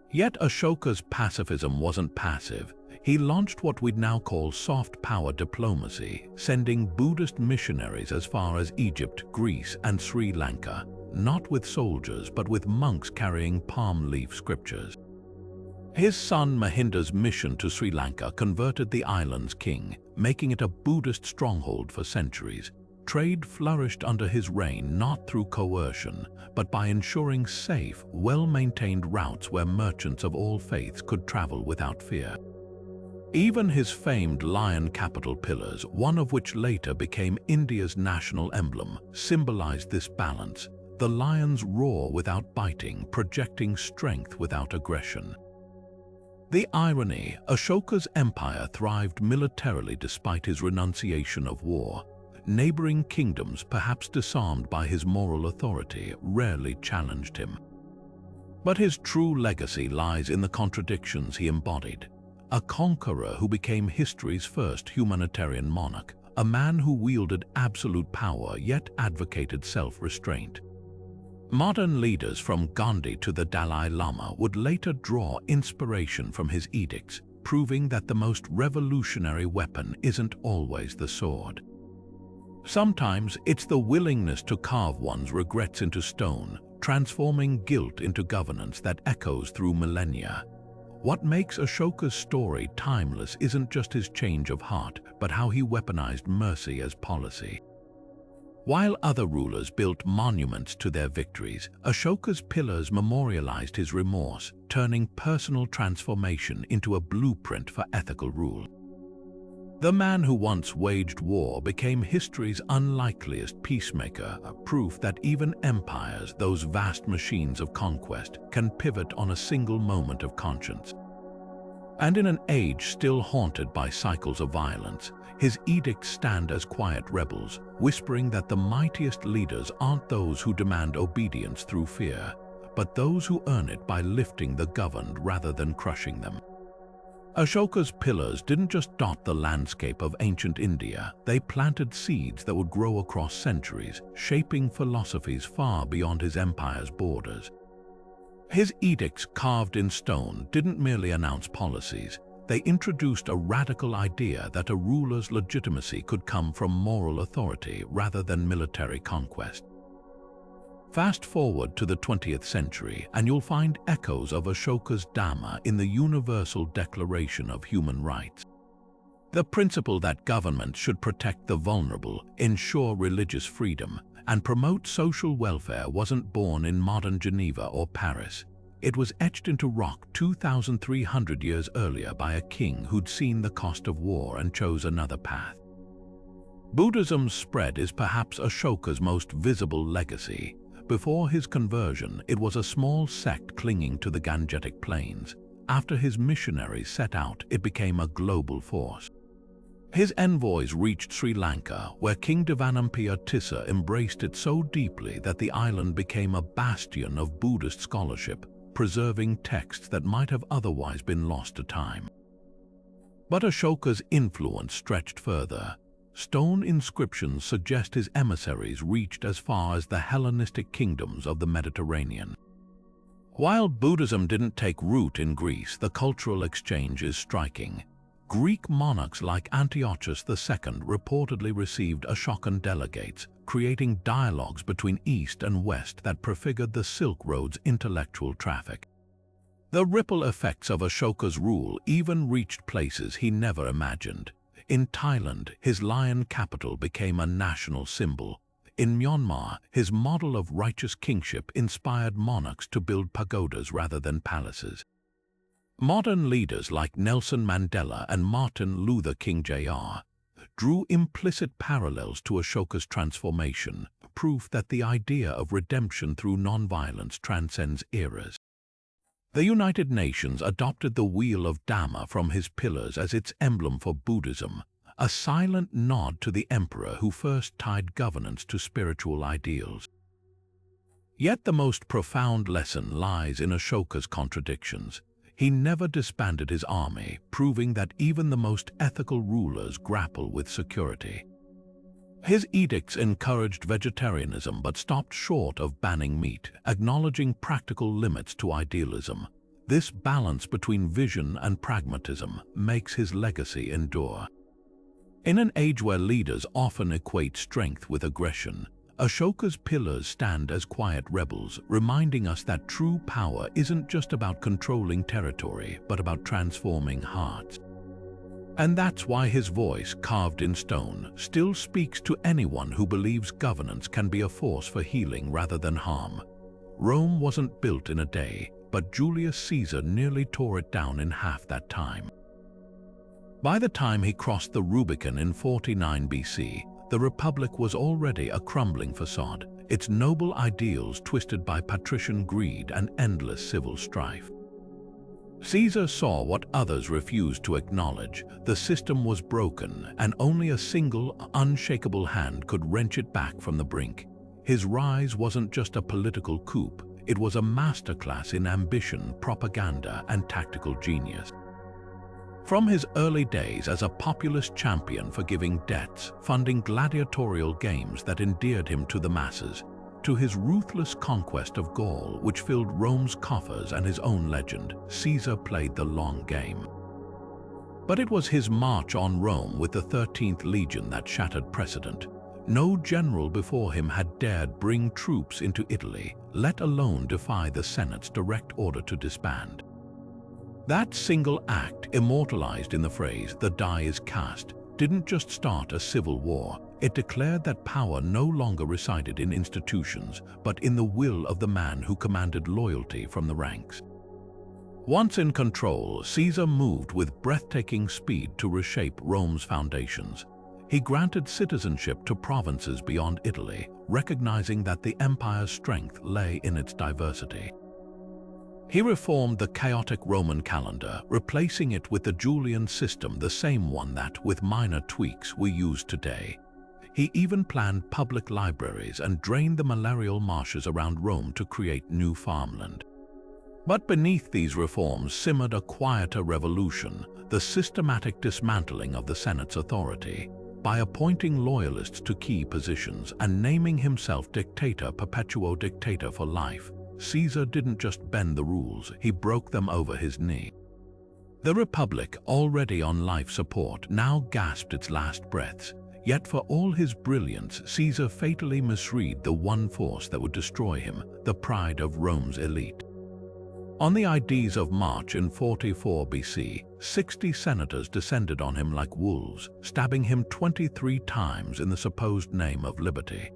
Yet Ashoka's pacifism wasn't passive. He launched what we'd now call soft power diplomacy, sending Buddhist missionaries as far as Egypt, Greece, and Sri Lanka, not with soldiers but with monks carrying palm leaf scriptures. His son Mahinda's mission to Sri Lanka converted the island's king, making it a Buddhist stronghold for centuries. Trade flourished under his reign not through coercion, but by ensuring safe, well-maintained routes where merchants of all faiths could travel without fear. Even his famed lion capital pillars, one of which later became India's national emblem, symbolized this balance. The lion's roar without biting, projecting strength without aggression. The irony: Ashoka's empire thrived militarily despite his renunciation of war. Neighboring kingdoms, perhaps disarmed by his moral authority, rarely challenged him. But his true legacy lies in the contradictions he embodied. A conqueror who became history's first humanitarian monarch, a man who wielded absolute power yet advocated self-restraint. Modern leaders from Gandhi to the Dalai Lama would later draw inspiration from his edicts, proving that the most revolutionary weapon isn't always the sword. Sometimes it's the willingness to carve one's regrets into stone, transforming guilt into governance that echoes through millennia. What makes Ashoka's story timeless isn't just his change of heart, but how he weaponized mercy as policy. While other rulers built monuments to their victories, Ashoka's pillars memorialized his remorse, turning personal transformation into a blueprint for ethical rule. The man who once waged war became history's unlikeliest peacemaker, a proof that even empires, those vast machines of conquest, can pivot on a single moment of conscience. And in an age still haunted by cycles of violence, his edicts stand as quiet rebels, whispering that the mightiest leaders aren't those who demand obedience through fear, but those who earn it by lifting the governed rather than crushing them. Ashoka's pillars didn't just dot the landscape of ancient India, they planted seeds that would grow across centuries, shaping philosophies far beyond his empire's borders. His edicts carved in stone didn't merely announce policies, they introduced a radical idea that a ruler's legitimacy could come from moral authority rather than military conquest. Fast forward to the 20th century and you'll find echoes of Ashoka's Dhamma in the Universal Declaration of Human Rights. The principle that government should protect the vulnerable, ensure religious freedom, and promote social welfare wasn't born in modern Geneva or Paris. It was etched into rock 2,300 years earlier by a king who'd seen the cost of war and chose another path. Buddhism's spread is perhaps Ashoka's most visible legacy. Before his conversion, it was a small sect clinging to the Gangetic Plains. After his missionaries set out, it became a global force. His envoys reached Sri Lanka, where King Devanampiya Tissa embraced it so deeply that the island became a bastion of Buddhist scholarship, preserving texts that might have otherwise been lost to time. But Ashoka's influence stretched further. Stone inscriptions suggest his emissaries reached as far as the Hellenistic kingdoms of the Mediterranean. While Buddhism didn't take root in Greece, the cultural exchange is striking. Greek monarchs like Antiochus II reportedly received Ashokan delegates, creating dialogues between East and West that prefigured the Silk Road's intellectual traffic. The ripple effects of Ashoka's rule even reached places he never imagined. In Thailand, his lion capital became a national symbol. In Myanmar, his model of righteous kingship inspired monarchs to build pagodas rather than palaces. Modern leaders like Nelson Mandela and Martin Luther King Jr. drew implicit parallels to Ashoka's transformation, proof that the idea of redemption through nonviolence transcends eras. The United Nations adopted the Wheel of Dhamma from his pillars as its emblem for Buddhism, a silent nod to the emperor who first tied governance to spiritual ideals. Yet the most profound lesson lies in Ashoka's contradictions. He never disbanded his army, proving that even the most ethical rulers grapple with security. His edicts encouraged vegetarianism but stopped short of banning meat, acknowledging practical limits to idealism. This balance between vision and pragmatism makes his legacy endure. In an age where leaders often equate strength with aggression, Ashoka's pillars stand as quiet rebels, reminding us that true power isn't just about controlling territory, but about transforming hearts. And that's why his voice, carved in stone, still speaks to anyone who believes governance can be a force for healing rather than harm. Rome wasn't built in a day, but Julius Caesar nearly tore it down in half that time. By the time he crossed the Rubicon in 49 BC, the Republic was already a crumbling facade, its noble ideals twisted by patrician greed and endless civil strife. Caesar saw what others refused to acknowledge. The system was broken, and only a single, unshakable hand could wrench it back from the brink. His rise wasn't just a political coup, it was a masterclass in ambition, propaganda, and tactical genius. From his early days as a populist champion forgiving debts, funding gladiatorial games that endeared him to the masses, to his ruthless conquest of Gaul, which filled Rome's coffers and his own legend, Caesar played the long game. But it was his march on Rome with the 13th Legion that shattered precedent. No general before him had dared bring troops into Italy, let alone defy the Senate's direct order to disband. That single act, immortalized in the phrase, "the die is cast," didn't just start a civil war. It declared that power no longer resided in institutions, but in the will of the man who commanded loyalty from the ranks. Once in control, Caesar moved with breathtaking speed to reshape Rome's foundations. He granted citizenship to provinces beyond Italy, recognizing that the empire's strength lay in its diversity. He reformed the chaotic Roman calendar, replacing it with the Julian system, the same one that, with minor tweaks, we use today. He even planned public libraries and drained the malarial marshes around Rome to create new farmland. But beneath these reforms simmered a quieter revolution, the systematic dismantling of the Senate's authority. By appointing loyalists to key positions and naming himself dictator perpetuo dictator for life, Caesar didn't just bend the rules, he broke them over his knee. The Republic, already on life support, now gasped its last breaths. Yet for all his brilliance, Caesar fatally misread the one force that would destroy him, the pride of Rome's elite. On the Ides of March in 44 BC, 60 senators descended on him like wolves, stabbing him 23 times in the supposed name of liberty.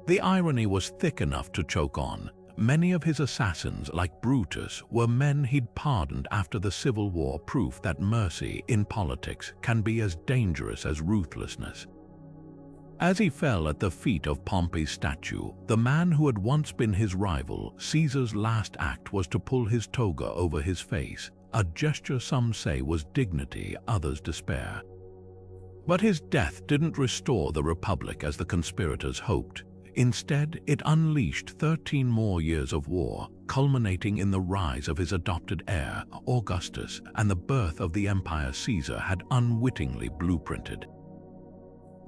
The irony was thick enough to choke on. Many of his assassins, like Brutus, were men he'd pardoned after the Civil War, proof that mercy in politics can be as dangerous as ruthlessness. As he fell at the feet of Pompey's statue, the man who had once been his rival, Caesar's last act was to pull his toga over his face, a gesture some say was dignity, others despair. But his death didn't restore the Republic as the conspirators hoped. Instead, it unleashed 13 more years of war, culminating in the rise of his adopted heir, Augustus, and the birth of the empire Caesar had unwittingly blueprinted.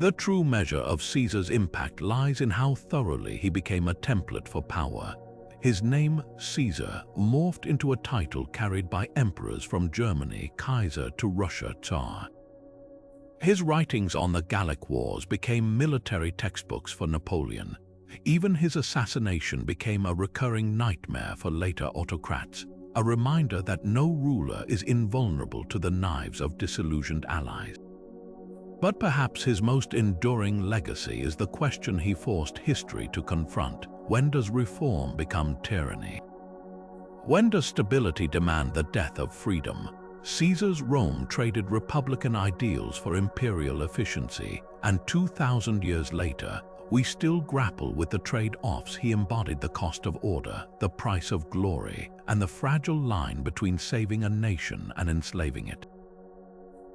The true measure of Caesar's impact lies in how thoroughly he became a template for power. His name, Caesar, morphed into a title carried by emperors from Germany, Kaiser, to Russia, Tsar. His writings on the Gallic Wars became military textbooks for Napoleon. Even his assassination became a recurring nightmare for later autocrats, a reminder that no ruler is invulnerable to the knives of disillusioned allies. But perhaps his most enduring legacy is the question he forced history to confront: when does reform become tyranny? When does stability demand the death of freedom? Caesar's Rome traded republican ideals for imperial efficiency, and 2,000 years later, we still grapple with the trade-offs. He embodied the cost of order, the price of glory, and the fragile line between saving a nation and enslaving it.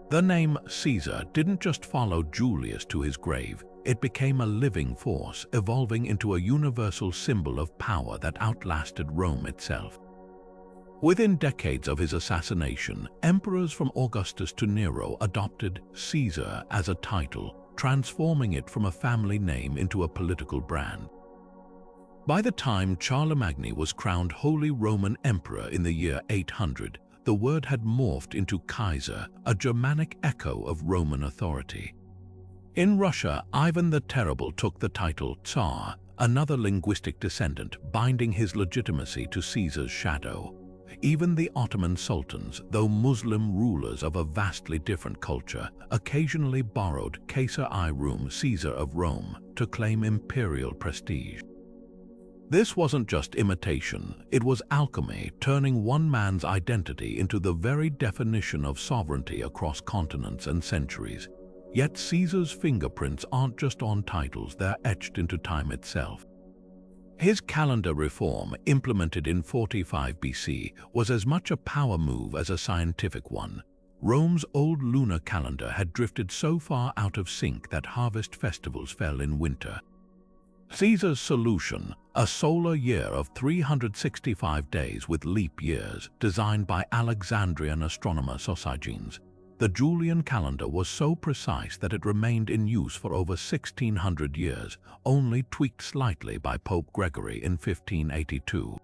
The name Caesar didn't just follow Julius to his grave, it became a living force, evolving into a universal symbol of power that outlasted Rome itself. Within decades of his assassination, emperors from Augustus to Nero adopted Caesar as a title, transforming it from a family name into a political brand. By the time Charlemagne was crowned Holy Roman Emperor in the year 800, the word had morphed into Kaiser, a Germanic echo of Roman authority. In Russia, Ivan the Terrible took the title Tsar, another linguistic descendant, binding his legitimacy to Caesar's shadow. Even the Ottoman sultans, though Muslim rulers of a vastly different culture, occasionally borrowed Caesar-i-Rum, Caesar of Rome, to claim imperial prestige. This wasn't just imitation, it was alchemy, turning one man's identity into the very definition of sovereignty across continents and centuries. Yet Caesar's fingerprints aren't just on titles, they're etched into time itself. His calendar reform, implemented in 45 BC, was as much a power move as a scientific one. Rome's old lunar calendar had drifted so far out of sync that harvest festivals fell in winter. Caesar's solution, a solar year of 365 days with leap years, designed by Alexandrian astronomer Sosigenes. The Julian calendar was so precise that it remained in use for over 1,600 years, only tweaked slightly by Pope Gregory in 1582.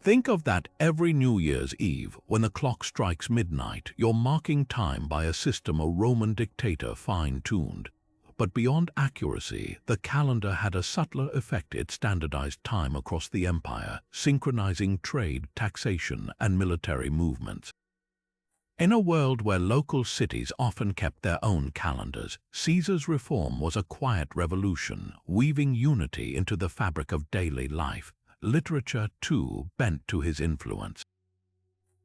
Think of that every New Year's Eve, when the clock strikes midnight, you're marking time by a system a Roman dictator fine-tuned. But beyond accuracy, the calendar had a subtler effect. It standardized time across the empire, synchronizing trade, taxation, and military movements. In a world where local cities often kept their own calendars, Caesar's reform was a quiet revolution, weaving unity into the fabric of daily life. Literature, too, bent to his influence.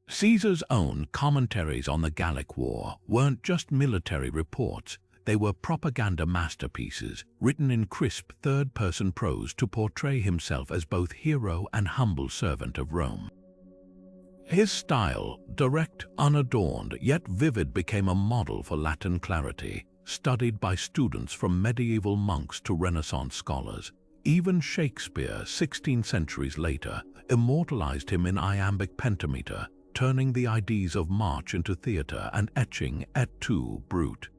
Caesar's own commentaries on the Gallic War weren't just military reports. They were propaganda masterpieces, written in crisp third-person prose to portray himself as both hero and humble servant of Rome. His style, direct, unadorned, yet vivid, became a model for Latin clarity, studied by students from medieval monks to Renaissance scholars. Even Shakespeare, 16 centuries later, immortalized him in iambic pentameter, turning the ideas of march into theater and etching et tu, brute,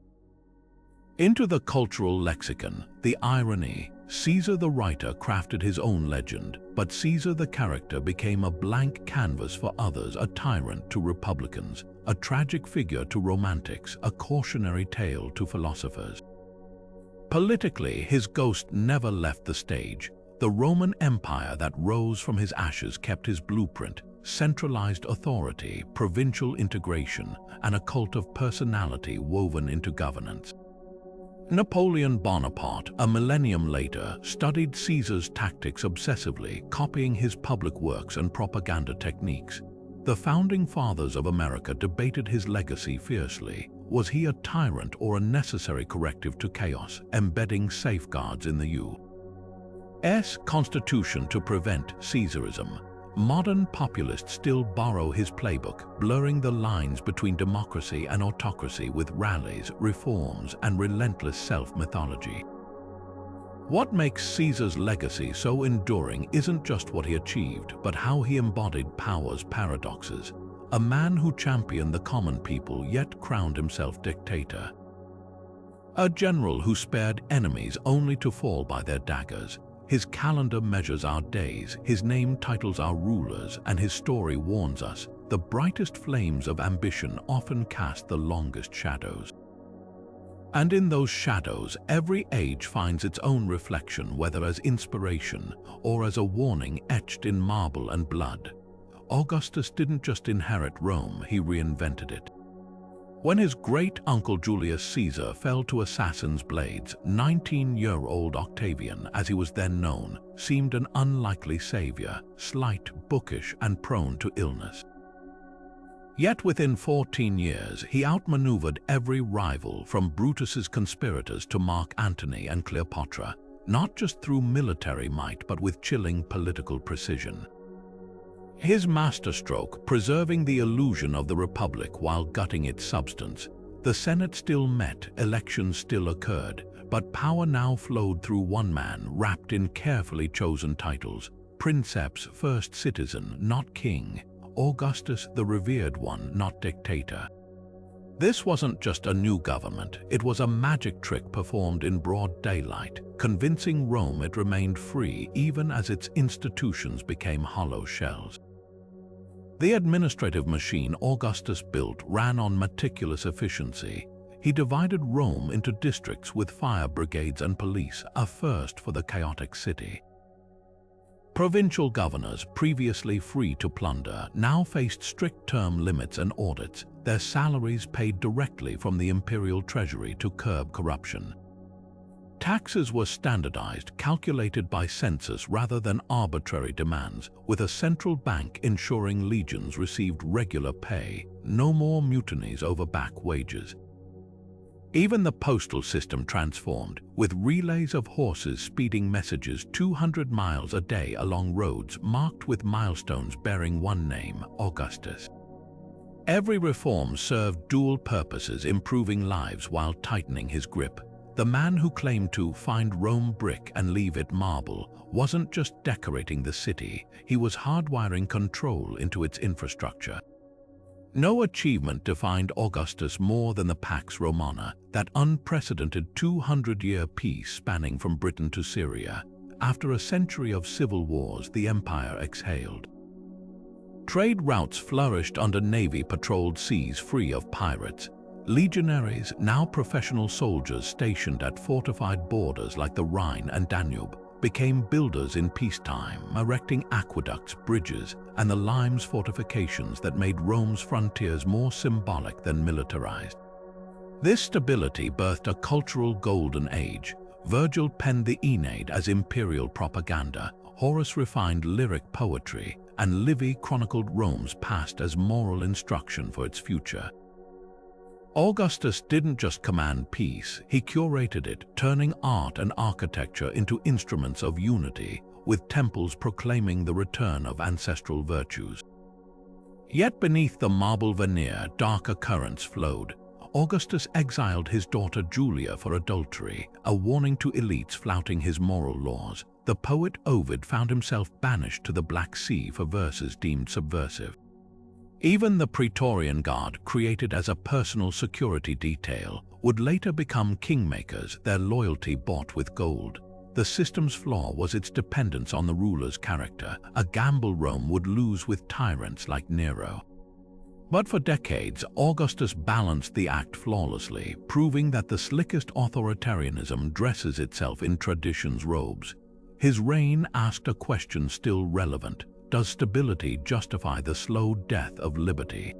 into the cultural lexicon. The irony: Caesar the writer crafted his own legend, but Caesar the character became a blank canvas for others, a tyrant to republicans, a tragic figure to romantics, a cautionary tale to philosophers. Politically, his ghost never left the stage. The Roman Empire that rose from his ashes kept his blueprint: centralized authority, provincial integration, and a cult of personality woven into governance. Napoleon Bonaparte, a millennium later, studied Caesar's tactics obsessively, copying his public works and propaganda techniques. The founding fathers of America debated his legacy fiercely. Was he a tyrant or a necessary corrective to chaos, embedding safeguards in the U.S. Constitution to prevent Caesarism? Modern populists still borrow his playbook, blurring the lines between democracy and autocracy with rallies, reforms, and relentless self-mythology. What makes Caesar's legacy so enduring isn't just what he achieved, but how he embodied power's paradoxes. A man who championed the common people yet crowned himself dictator. A general who spared enemies only to fall by their daggers. His calendar measures our days, his name titles our rulers, and his story warns us: the brightest flames of ambition often cast the longest shadows. And in those shadows, every age finds its own reflection, whether as inspiration or as a warning etched in marble and blood. Augustus didn't just inherit Rome, he reinvented it. When his great-uncle Julius Caesar fell to assassins' blades, 19-year-old Octavian, as he was then known, seemed an unlikely savior, slight, bookish, and prone to illness. Yet within 14 years, he outmaneuvered every rival, from Brutus's conspirators to Mark Antony and Cleopatra, not just through military might but with chilling political precision. His masterstroke, preserving the illusion of the Republic while gutting its substance. The Senate still met, elections still occurred, but power now flowed through one man, wrapped in carefully chosen titles: princeps, first citizen, not king; Augustus, the revered one, not dictator. This wasn't just a new government, it was a magic trick performed in broad daylight, convincing Rome it remained free even as its institutions became hollow shells. The administrative machine Augustus built ran on meticulous efficiency. He divided Rome into districts with fire brigades and police, a first for the chaotic city. Provincial governors, previously free to plunder, now faced strict term limits and audits, their salaries paid directly from the imperial treasury to curb corruption. Taxes were standardized, calculated by census rather than arbitrary demands, with a central bank ensuring legions received regular pay. No more mutinies over back wages. Even the postal system transformed, with relays of horses speeding messages 200 miles a day along roads marked with milestones bearing one name: Augustus. Every reform served dual purposes, improving lives while tightening his grip. The man who claimed to find Rome brick and leave it marble wasn't just decorating the city, he was hardwiring control into its infrastructure. No achievement defined Augustus more than the Pax Romana, that unprecedented 200-year peace spanning from Britain to Syria. After a century of civil wars, the empire exhaled. Trade routes flourished under navy-patrolled seas free of pirates. Legionaries, now professional soldiers stationed at fortified borders like the Rhine and Danube, became builders in peacetime, erecting aqueducts, bridges, and the limes fortifications that made Rome's frontiers more symbolic than militarized. This stability birthed a cultural golden age. Virgil penned the Aeneid as imperial propaganda, Horace refined lyric poetry, and Livy chronicled Rome's past as moral instruction for its future. Augustus didn't just command peace, he curated it, turning art and architecture into instruments of unity, with temples proclaiming the return of ancestral virtues. Yet beneath the marble veneer, darker currents flowed. Augustus exiled his daughter Julia for adultery, a warning to elites flouting his moral laws. The poet Ovid found himself banished to the Black Sea for verses deemed subversive. Even the Praetorian Guard, created as a personal security detail, would later become kingmakers, their loyalty bought with gold. The system's flaw was its dependence on the ruler's character, a gamble Rome would lose with tyrants like Nero. But for decades, Augustus balanced the act flawlessly, proving that the slickest authoritarianism dresses itself in tradition's robes. His reign asked a question still relevant: does stability justify the slow death of liberty?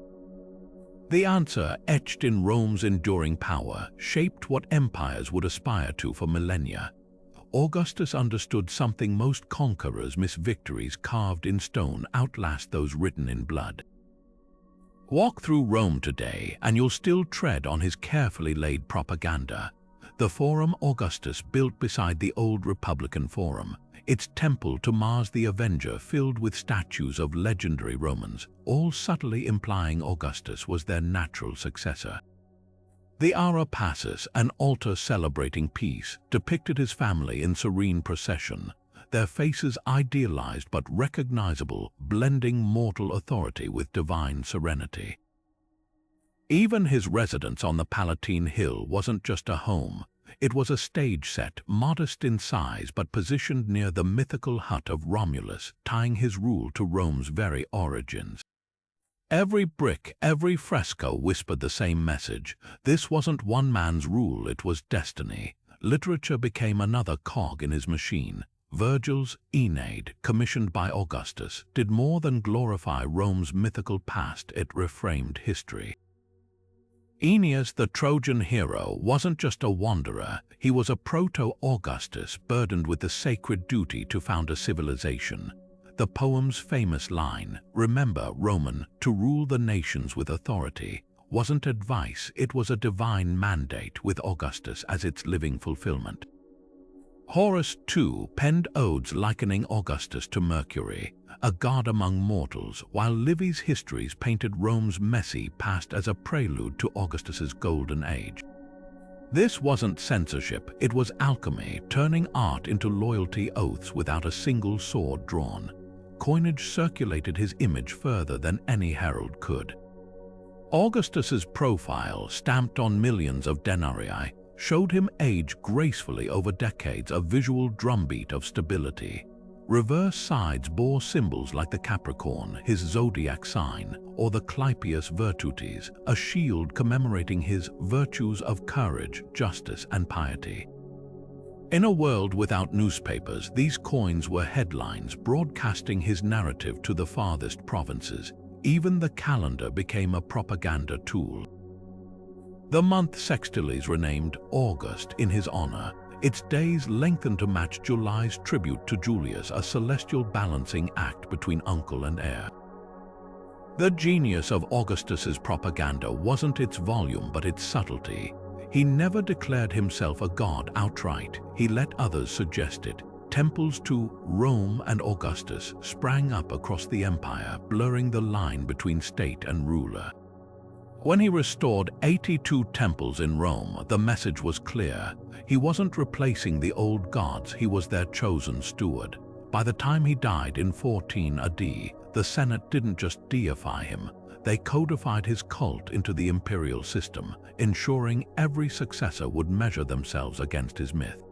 The answer, etched in Rome's enduring power, shaped what empires would aspire to for millennia. Augustus understood something most conquerors miss: victories carved in stone outlast those written in blood. Walk through Rome today, and you'll still tread on his carefully laid propaganda. The Forum Augustus built beside the old Republican Forum, its temple to Mars the Avenger filled with statues of legendary Romans, all subtly implying Augustus was their natural successor. The Ara Pacis, an altar celebrating peace, depicted his family in serene procession, their faces idealized but recognizable, blending mortal authority with divine serenity. Even his residence on the Palatine Hill wasn't just a home. It was a stage set, modest in size but positioned near the mythical hut of Romulus, tying his rule to Rome's very origins. Every brick, every fresco whispered the same message. This wasn't one man's rule, it was destiny. Literature became another cog in his machine. Virgil's Aeneid, commissioned by Augustus, did more than glorify Rome's mythical past, it reframed history. Aeneas, the Trojan hero, wasn't just a wanderer, he was a proto-Augustus burdened with the sacred duty to found a civilization. The poem's famous line, "Remember, Roman, to rule the nations with authority," wasn't advice, it was a divine mandate with Augustus as its living fulfillment. Horace, too, penned odes likening Augustus to Mercury, a god among mortals, while Livy's histories painted Rome's messy past as a prelude to Augustus's golden age. This wasn't censorship, it was alchemy, turning art into loyalty oaths without a single sword drawn. Coinage circulated his image further than any herald could. Augustus's profile, stamped on millions of denarii, showed him age gracefully over decades, a visual drumbeat of stability. Reverse sides bore symbols like the Capricorn, his zodiac sign, or the Clypeus Virtutis, a shield commemorating his virtues of courage, justice, and piety. In a world without newspapers, these coins were headlines broadcasting his narrative to the farthest provinces. Even the calendar became a propaganda tool. The month Sextilis renamed August in his honor. Its days lengthened to match July's tribute to Julius, a celestial balancing act between uncle and heir. The genius of Augustus's propaganda wasn't its volume but its subtlety. He never declared himself a god outright, he let others suggest it. Temples to Rome and Augustus sprang up across the empire, blurring the line between state and ruler. When he restored 82 temples in Rome, the message was clear. He wasn't replacing the old gods, he was their chosen steward. By the time he died in 14 AD, the Senate didn't just deify him, they codified his cult into the imperial system, ensuring every successor would measure themselves against his myth.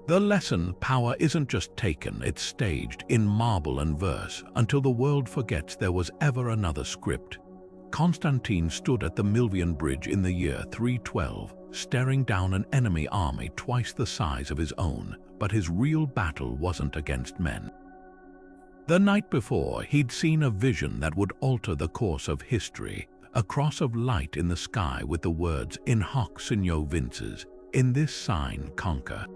The lesson, power isn't just taken, it's staged in marble and verse until the world forgets there was ever another script. Constantine stood at the Milvian Bridge in the year 312, staring down an enemy army twice the size of his own, but his real battle wasn't against men. The night before, he'd seen a vision that would alter the course of history, a cross of light in the sky with the words "In hoc signo vinces," in this sign conquer.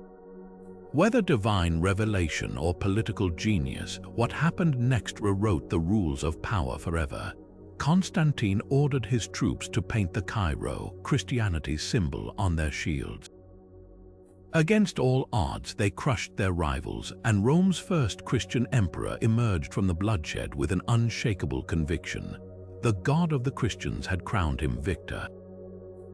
Whether divine revelation or political genius, what happened next rewrote the rules of power forever. Constantine ordered his troops to paint the Chi-Rho, Christianity's symbol, on their shields. Against all odds, they crushed their rivals, and Rome's first Christian emperor emerged from the bloodshed with an unshakable conviction. The God of the Christians had crowned him victor.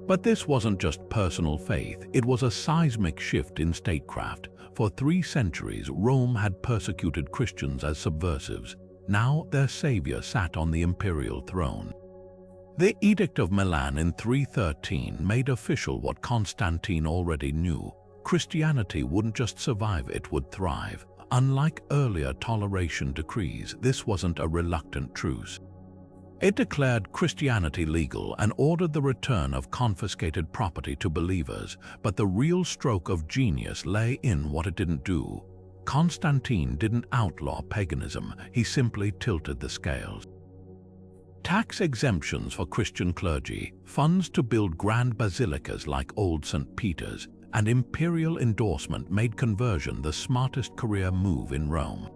But this wasn't just personal faith, it was a seismic shift in statecraft. For 3 centuries, Rome had persecuted Christians as subversives. Now their savior sat on the imperial throne. The Edict of Milan in 313 made official what Constantine already knew. Christianity wouldn't just survive, it would thrive. Unlike earlier toleration decrees, this wasn't a reluctant truce. It declared Christianity legal and ordered the return of confiscated property to believers, but the real stroke of genius lay in what it didn't do. Constantine didn't outlaw paganism, he simply tilted the scales. Tax exemptions for Christian clergy, funds to build grand basilicas like Old St. Peter's, and imperial endorsement made conversion the smartest career move in Rome.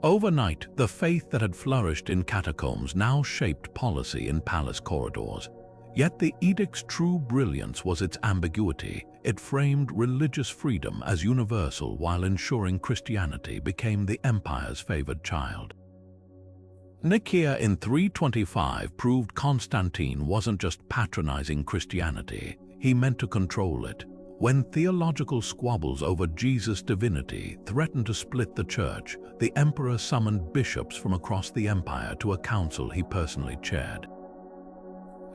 Overnight, the faith that had flourished in catacombs now shaped policy in palace corridors. Yet the edict's true brilliance was its ambiguity. It framed religious freedom as universal while ensuring Christianity became the empire's favored child. Nicaea in 325 proved Constantine wasn't just patronizing Christianity, he meant to control it. When theological squabbles over Jesus' divinity threatened to split the church, the emperor summoned bishops from across the empire to a council he personally chaired.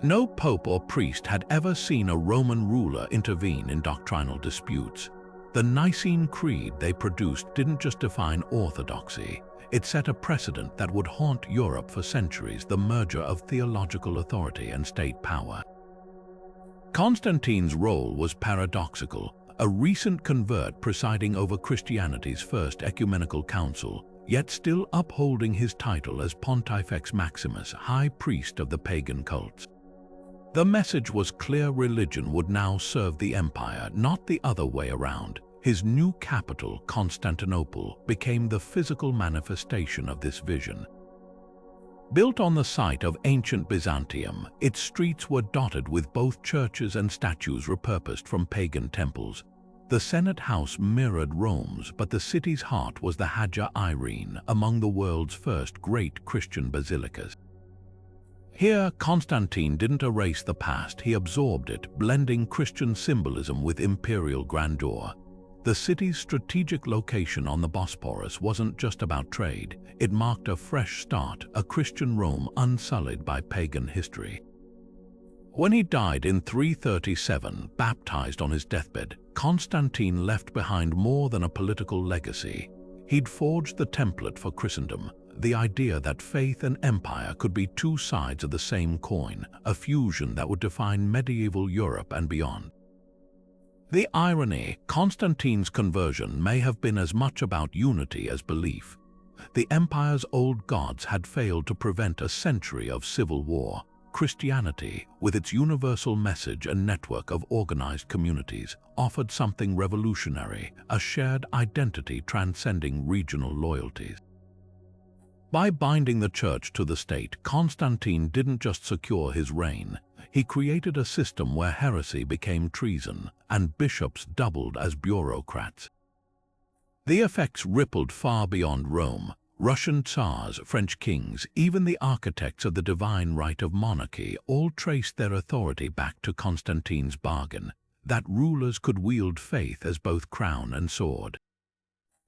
No pope or priest had ever seen a Roman ruler intervene in doctrinal disputes. The Nicene Creed they produced didn't just define orthodoxy, it set a precedent that would haunt Europe for centuries: the merger of theological authority and state power. Constantine's role was paradoxical, a recent convert presiding over Christianity's first ecumenical council, yet still upholding his title as Pontifex Maximus, high priest of the pagan cults. The message was clear: religion would now serve the empire, not the other way around. His new capital, Constantinople, became the physical manifestation of this vision. Built on the site of ancient Byzantium, its streets were dotted with both churches and statues repurposed from pagan temples. The Senate House mirrored Rome's, but the city's heart was the Hagia Irene, among the world's first great Christian basilicas. Here, Constantine didn't erase the past, he absorbed it, blending Christian symbolism with imperial grandeur. The city's strategic location on the Bosporus wasn't just about trade, it marked a fresh start, a Christian Rome unsullied by pagan history. When he died in 337, baptized on his deathbed, Constantine left behind more than a political legacy. He'd forged the template for Christendom, the idea that faith and empire could be 2 sides of the same coin, a fusion that would define medieval Europe and beyond. The irony: Constantine's conversion may have been as much about unity as belief. The empire's old gods had failed to prevent a century of civil war. Christianity, with its universal message and network of organized communities, offered something revolutionary, a shared identity transcending regional loyalties. By binding the church to the state, Constantine didn't just secure his reign, he created a system where heresy became treason and bishops doubled as bureaucrats. The effects rippled far beyond Rome. Russian tsars, French kings, even the architects of the divine right of monarchy all traced their authority back to Constantine's bargain, that rulers could wield faith as both crown and sword.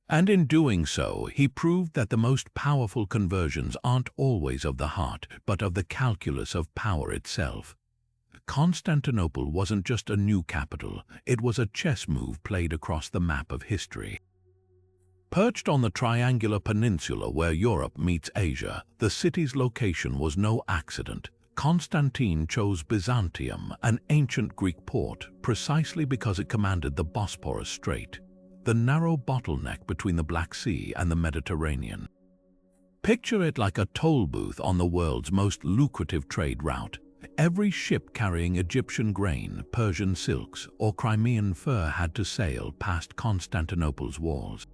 And in doing so, he proved that the most powerful conversions aren't always of the heart, but of the calculus of power itself. Constantinople wasn't just a new capital, it was a chess move played across the map of history. Perched on the triangular peninsula where Europe meets Asia, the city's location was no accident. Constantine chose Byzantium, an ancient Greek port, precisely because it commanded the Bosporus Strait, the narrow bottleneck between the Black Sea and the Mediterranean. Picture it like a toll booth on the world's most lucrative trade route. Every ship carrying Egyptian grain, Persian silks, or Crimean fur had to sail past Constantinople's walls.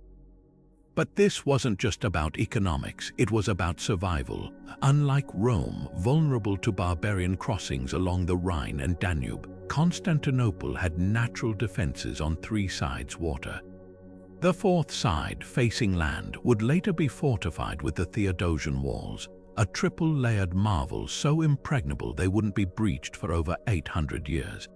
But this wasn't just about economics, it was about survival. Unlike Rome, vulnerable to barbarian crossings along the Rhine and Danube, Constantinople had natural defenses on three sides water. The fourth side, facing land, would later be fortified with the Theodosian walls, a triple-layered marvel so impregnable they wouldn't be breached for over 800 years.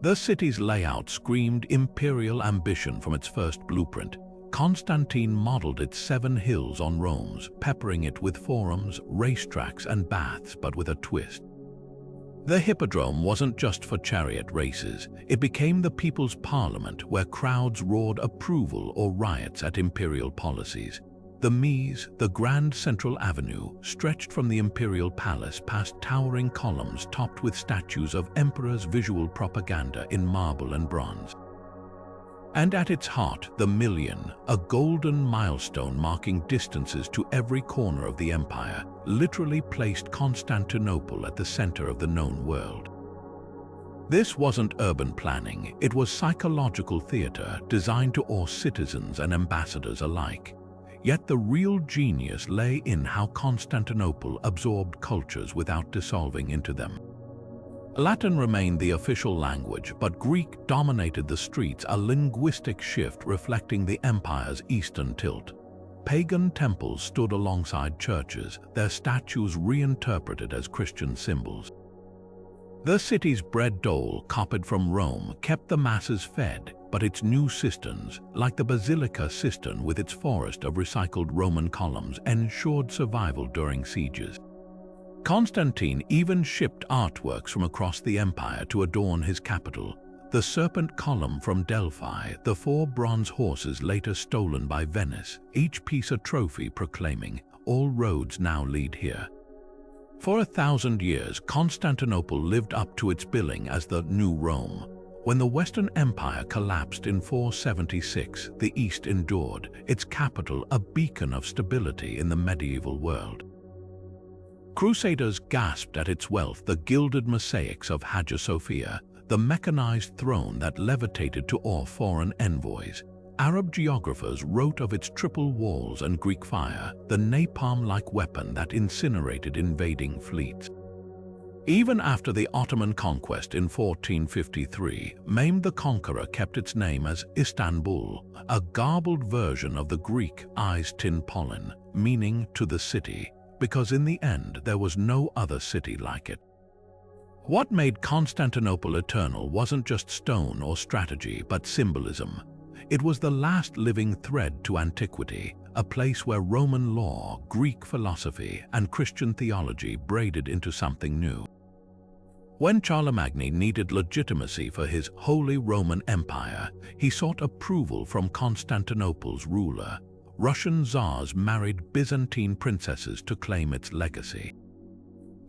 The city's layout screamed imperial ambition from its first blueprint. Constantine modeled its 7 hills on Rome's, peppering it with forums, racetracks, and baths, but with a twist. The Hippodrome wasn't just for chariot races, it became the people's parliament where crowds roared approval or riots at imperial policies. The Mise, the Grand Central Avenue, stretched from the imperial palace past towering columns topped with statues of emperors' visual propaganda in marble and bronze. And at its heart, the Million, a golden milestone marking distances to every corner of the empire, literally placed Constantinople at the center of the known world. This wasn't urban planning, it was psychological theater designed to awe citizens and ambassadors alike. Yet the real genius lay in how Constantinople absorbed cultures without dissolving into them. Latin remained the official language, but Greek dominated the streets, a linguistic shift reflecting the empire's eastern tilt. Pagan temples stood alongside churches, their statues reinterpreted as Christian symbols. The city's bread dole, copied from Rome, kept the masses fed, but its new cisterns, like the Basilica cistern with its forest of recycled Roman columns, ensured survival during sieges. Constantine even shipped artworks from across the empire to adorn his capital. The serpent column from Delphi, the 4 bronze horses later stolen by Venice, each piece a trophy proclaiming, "All roads now lead here." For 1,000 years, Constantinople lived up to its billing as the New Rome. When the Western Empire collapsed in 476, the East endured, its capital a beacon of stability in the medieval world. Crusaders gasped at its wealth, the gilded mosaics of Hagia Sophia, the mechanized throne that levitated to awe foreign envoys. Arab geographers wrote of its triple walls and Greek fire, the napalm-like weapon that incinerated invading fleets. Even after the Ottoman conquest in 1453, Mehmed the Conqueror kept its name as Istanbul, a garbled version of the Greek Is tin pollen, meaning to the city, because in the end there was no other city like it. What made Constantinople eternal wasn't just stone or strategy, but symbolism. It was the last living thread to antiquity, a place where Roman law, Greek philosophy, and Christian theology braided into something new. When Charlemagne needed legitimacy for his Holy Roman Empire, he sought approval from Constantinople's ruler. Russian czars married Byzantine princesses to claim its legacy.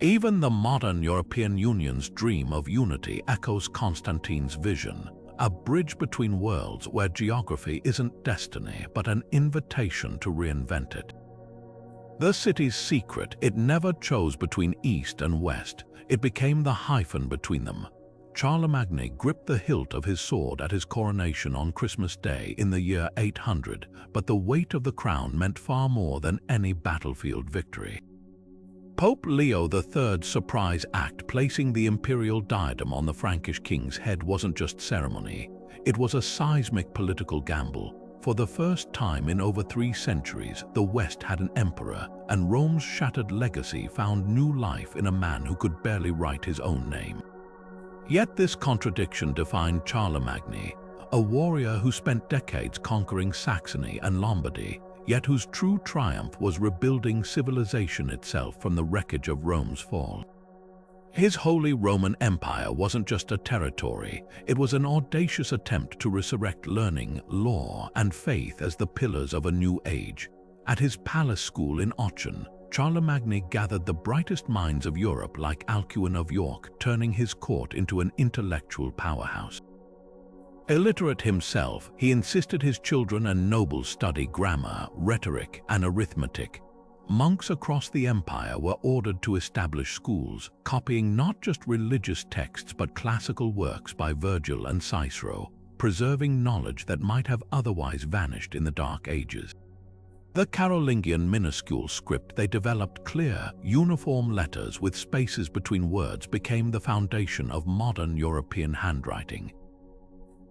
Even the modern European Union's dream of unity echoes Constantine's vision, a bridge between worlds where geography isn't destiny but an invitation to reinvent it. The city's secret, it never chose between East and West, it became the hyphen between them. Charlemagne gripped the hilt of his sword at his coronation on Christmas Day in the year 800, but the weight of the crown meant far more than any battlefield victory. Pope Leo III's surprise act placing the imperial diadem on the Frankish king's head wasn't just ceremony, it was a seismic political gamble. For the first time in over 3 centuries, the West had an emperor, and Rome's shattered legacy found new life in a man who could barely write his own name. Yet this contradiction defined Charlemagne, a warrior who spent decades conquering Saxony and Lombardy, yet whose true triumph was rebuilding civilization itself from the wreckage of Rome's fall. His Holy Roman Empire wasn't just a territory, it was an audacious attempt to resurrect learning, law, and faith as the pillars of a new age. At his palace school in Aachen, Charlemagne gathered the brightest minds of Europe like Alcuin of York, turning his court into an intellectual powerhouse. Illiterate himself, he insisted his children and nobles study grammar, rhetoric, and arithmetic. Monks across the empire were ordered to establish schools, copying not just religious texts but classical works by Virgil and Cicero, preserving knowledge that might have otherwise vanished in the Dark Ages. The Carolingian minuscule script they developed, clear, uniform letters with spaces between words, became the foundation of modern European handwriting.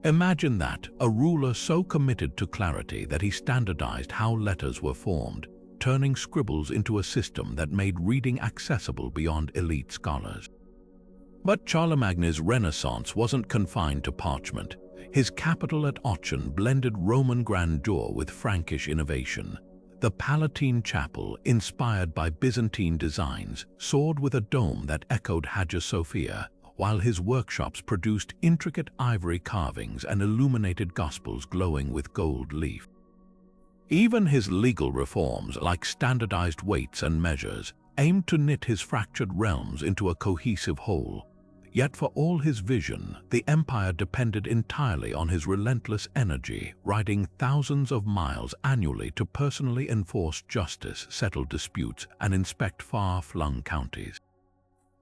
Imagine that, a ruler so committed to clarity that he standardized how letters were formed, turning scribbles into a system that made reading accessible beyond elite scholars. But Charlemagne's Renaissance wasn't confined to parchment. His capital at Aachen blended Roman grandeur with Frankish innovation. The Palatine Chapel, inspired by Byzantine designs, soared with a dome that echoed Hagia Sophia, while his workshops produced intricate ivory carvings and illuminated gospels glowing with gold leaf. Even his legal reforms, like standardized weights and measures, aimed to knit his fractured realms into a cohesive whole. Yet for all his vision, the empire depended entirely on his relentless energy, riding thousands of miles annually to personally enforce justice, settle disputes, and inspect far-flung counties.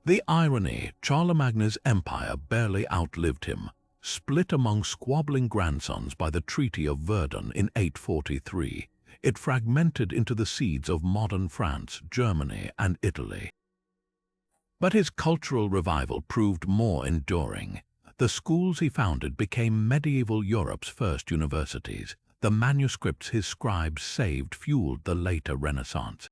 The irony, Charlemagne's empire barely outlived him. Split among squabbling grandsons by the Treaty of Verdun in 843, it fragmented into the seeds of modern France, Germany, and Italy. But his cultural revival proved more enduring. The schools he founded became medieval Europe's first universities. The manuscripts his scribes saved fueled the later Renaissance.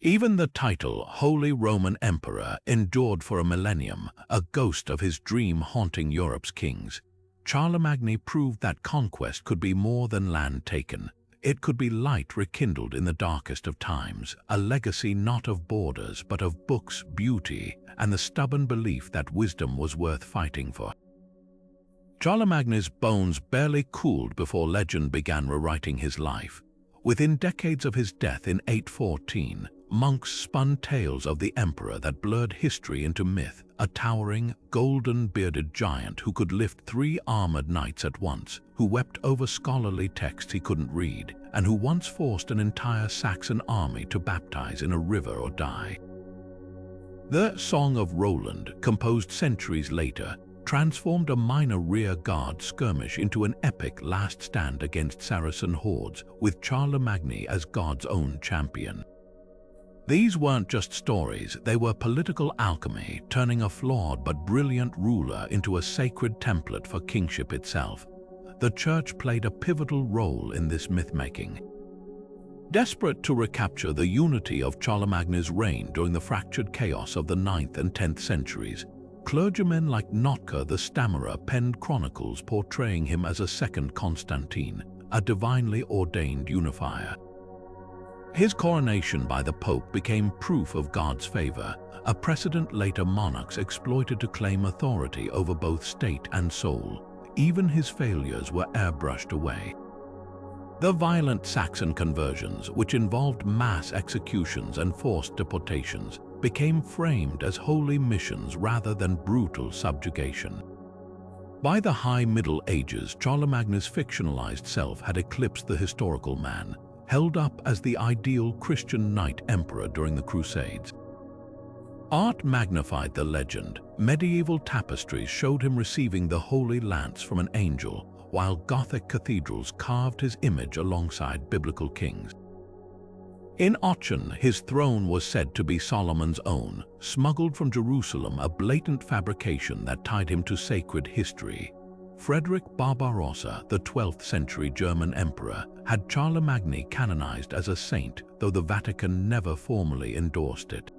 Even the title Holy Roman Emperor endured for a millennium, a ghost of his dream haunting Europe's kings. Charlemagne proved that conquest could be more than land taken. It could be light rekindled in the darkest of times, a legacy not of borders but of books, beauty, and the stubborn belief that wisdom was worth fighting for. Charlemagne's bones barely cooled before legend began rewriting his life. Within decades of his death in 814, monks spun tales of the emperor that blurred history into myth, a towering, golden-bearded giant who could lift 3 armored knights at once, who wept over scholarly texts he couldn't read, and who once forced an entire Saxon army to baptize in a river or die. The Song of Roland, composed centuries later, transformed a minor rear-guard skirmish into an epic last stand against Saracen hordes, with Charlemagne as God's own champion. These weren't just stories, they were political alchemy, turning a flawed but brilliant ruler into a sacred template for kingship itself. The church played a pivotal role in this myth-making. Desperate to recapture the unity of Charlemagne's reign during the fractured chaos of the 9th and 10th centuries, clergymen like Notker the Stammerer penned chronicles portraying him as a second Constantine, a divinely ordained unifier. His coronation by the Pope became proof of God's favor, a precedent later monarchs exploited to claim authority over both state and soul. Even his failures were airbrushed away. The violent Saxon conversions, which involved mass executions and forced deportations, became framed as holy missions rather than brutal subjugation. By the High Middle Ages, Charlemagne's fictionalized self had eclipsed the historical man, held up as the ideal Christian knight emperor during the Crusades. Art magnified the legend. Medieval tapestries showed him receiving the Holy Lance from an angel, while Gothic cathedrals carved his image alongside biblical kings. In Aachen, his throne was said to be Solomon's own, smuggled from Jerusalem, a blatant fabrication that tied him to sacred history. Frederick Barbarossa, the 12th century German emperor, had Charlemagne canonized as a saint, though the Vatican never formally endorsed it.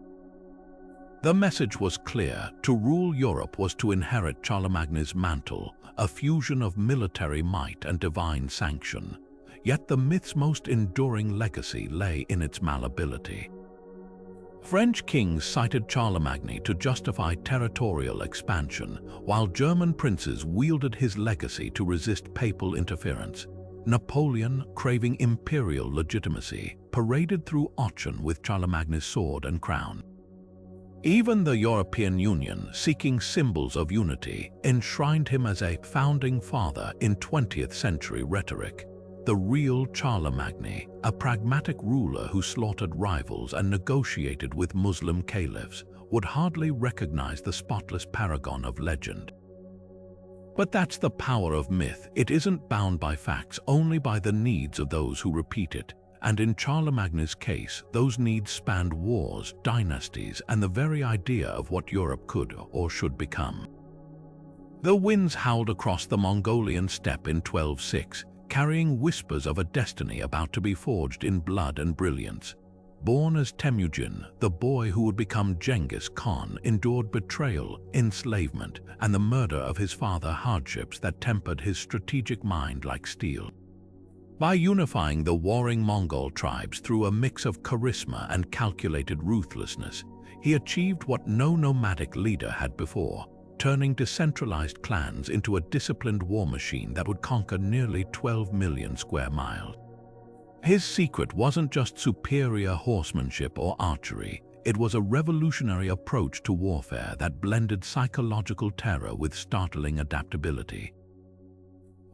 The message was clear: to rule Europe was to inherit Charlemagne's mantle, a fusion of military might and divine sanction. Yet the myth's most enduring legacy lay in its malleability. French kings cited Charlemagne to justify territorial expansion, while German princes wielded his legacy to resist papal interference. Napoleon, craving imperial legitimacy, paraded through Aachen with Charlemagne's sword and crown. Even the European Union, seeking symbols of unity, enshrined him as a founding father in 20th century rhetoric. The real Charlemagne, a pragmatic ruler who slaughtered rivals and negotiated with Muslim caliphs, would hardly recognize the spotless paragon of legend. But that's the power of myth. It isn't bound by facts, only by the needs of those who repeat it. And in Charlemagne's case, those needs spanned wars, dynasties, and the very idea of what Europe could or should become. The winds howled across the Mongolian steppe in 1206, carrying whispers of a destiny about to be forged in blood and brilliance. Born as Temujin, the boy who would become Genghis Khan endured betrayal, enslavement, and the murder of his father, hardships that tempered his strategic mind like steel. By unifying the warring Mongol tribes through a mix of charisma and calculated ruthlessness, he achieved what no nomadic leader had before, turning decentralized clans into a disciplined war machine that would conquer nearly 12 million square miles. His secret wasn't just superior horsemanship or archery, it was a revolutionary approach to warfare that blended psychological terror with startling adaptability.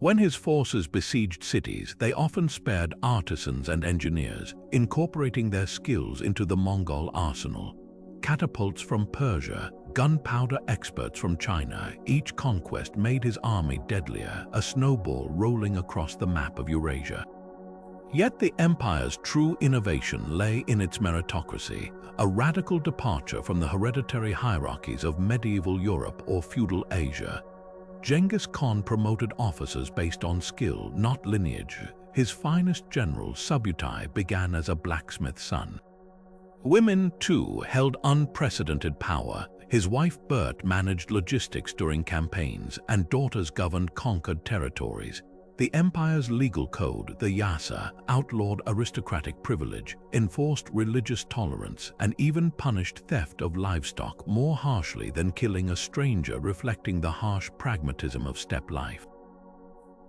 When his forces besieged cities, they often spared artisans and engineers, incorporating their skills into the Mongol arsenal. Catapults from Persia, gunpowder experts from China, each conquest made his army deadlier, a snowball rolling across the map of Eurasia. Yet the empire's true innovation lay in its meritocracy, a radical departure from the hereditary hierarchies of medieval Europe or feudal Asia. Genghis Khan promoted officers based on skill, not lineage. His finest general, Subutai, began as a blacksmith's son. Women, too, held unprecedented power. His wife Bert managed logistics during campaigns, and daughters governed conquered territories. The empire's legal code, the Yasa, outlawed aristocratic privilege, enforced religious tolerance, and even punished theft of livestock more harshly than killing a stranger, reflecting the harsh pragmatism of steppe life.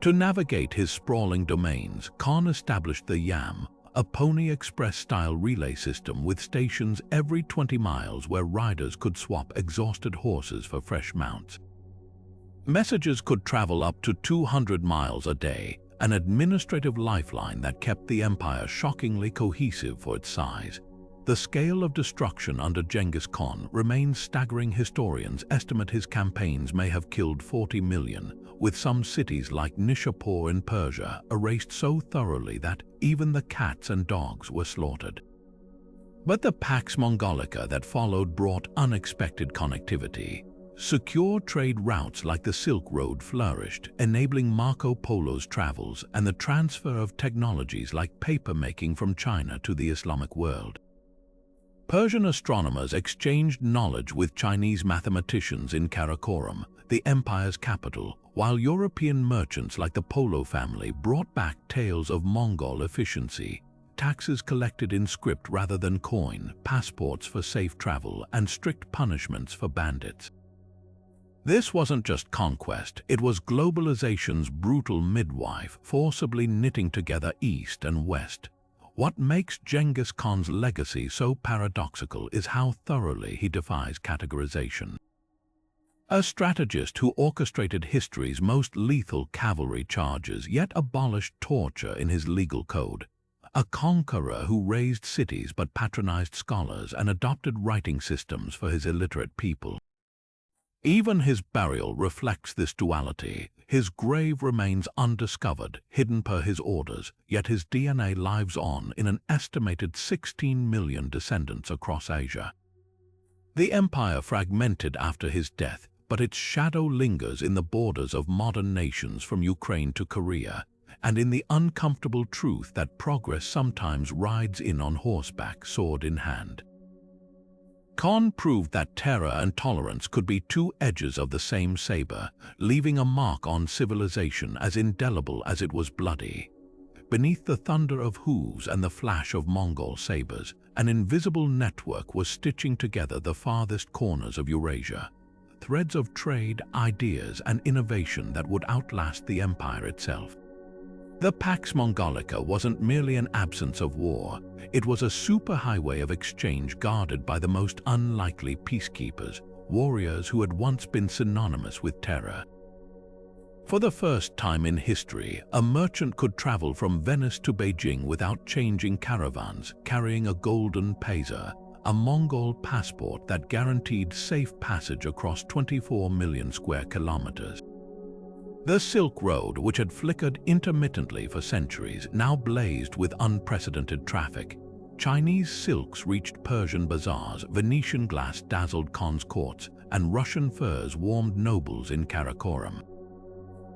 To navigate his sprawling domains, Khan established the Yam, a Pony Express-style relay system with stations every 20 miles where riders could swap exhausted horses for fresh mounts. Messages could travel up to 200 miles a day, an administrative lifeline that kept the empire shockingly cohesive for its size. The scale of destruction under Genghis Khan remains staggering. Historians estimate his campaigns may have killed 40 million, with some cities like Nishapur in Persia erased so thoroughly that even the cats and dogs were slaughtered. But the Pax Mongolica that followed brought unexpected connectivity. Secure trade routes like the Silk Road flourished, enabling Marco Polo's travels and the transfer of technologies like paper-making from China to the Islamic world. Persian astronomers exchanged knowledge with Chinese mathematicians in Karakoram, the empire's capital, while European merchants like the Polo family brought back tales of Mongol efficiency. Taxes collected in script rather than coin, passports for safe travel, and strict punishments for bandits. This wasn't just conquest, it was globalization's brutal midwife, forcibly knitting together East and West. What makes Genghis Khan's legacy so paradoxical is how thoroughly he defies categorization. A strategist who orchestrated history's most lethal cavalry charges yet abolished torture in his legal code. A conqueror who razed cities but patronized scholars and adopted writing systems for his illiterate people. Even his burial reflects this duality. His grave remains undiscovered, hidden per his orders, yet his DNA lives on in an estimated 16 million descendants across Asia. The empire fragmented after his death, but its shadow lingers in the borders of modern nations from Ukraine to Korea, and in the uncomfortable truth that progress sometimes rides in on horseback, sword in hand. Khan proved that terror and tolerance could be two edges of the same saber, leaving a mark on civilization as indelible as it was bloody. Beneath the thunder of hooves and the flash of Mongol sabers, an invisible network was stitching together the farthest corners of Eurasia. Threads of trade, ideas, and innovation that would outlast the empire itself. The Pax Mongolica wasn't merely an absence of war, it was a superhighway of exchange guarded by the most unlikely peacekeepers, warriors who had once been synonymous with terror. For the first time in history, a merchant could travel from Venice to Beijing without changing caravans, carrying a golden paisa, a Mongol passport that guaranteed safe passage across 24 million square kilometers. The Silk Road, which had flickered intermittently for centuries, now blazed with unprecedented traffic. Chinese silks reached Persian bazaars, Venetian glass dazzled Khan's courts, and Russian furs warmed nobles in Karakoram.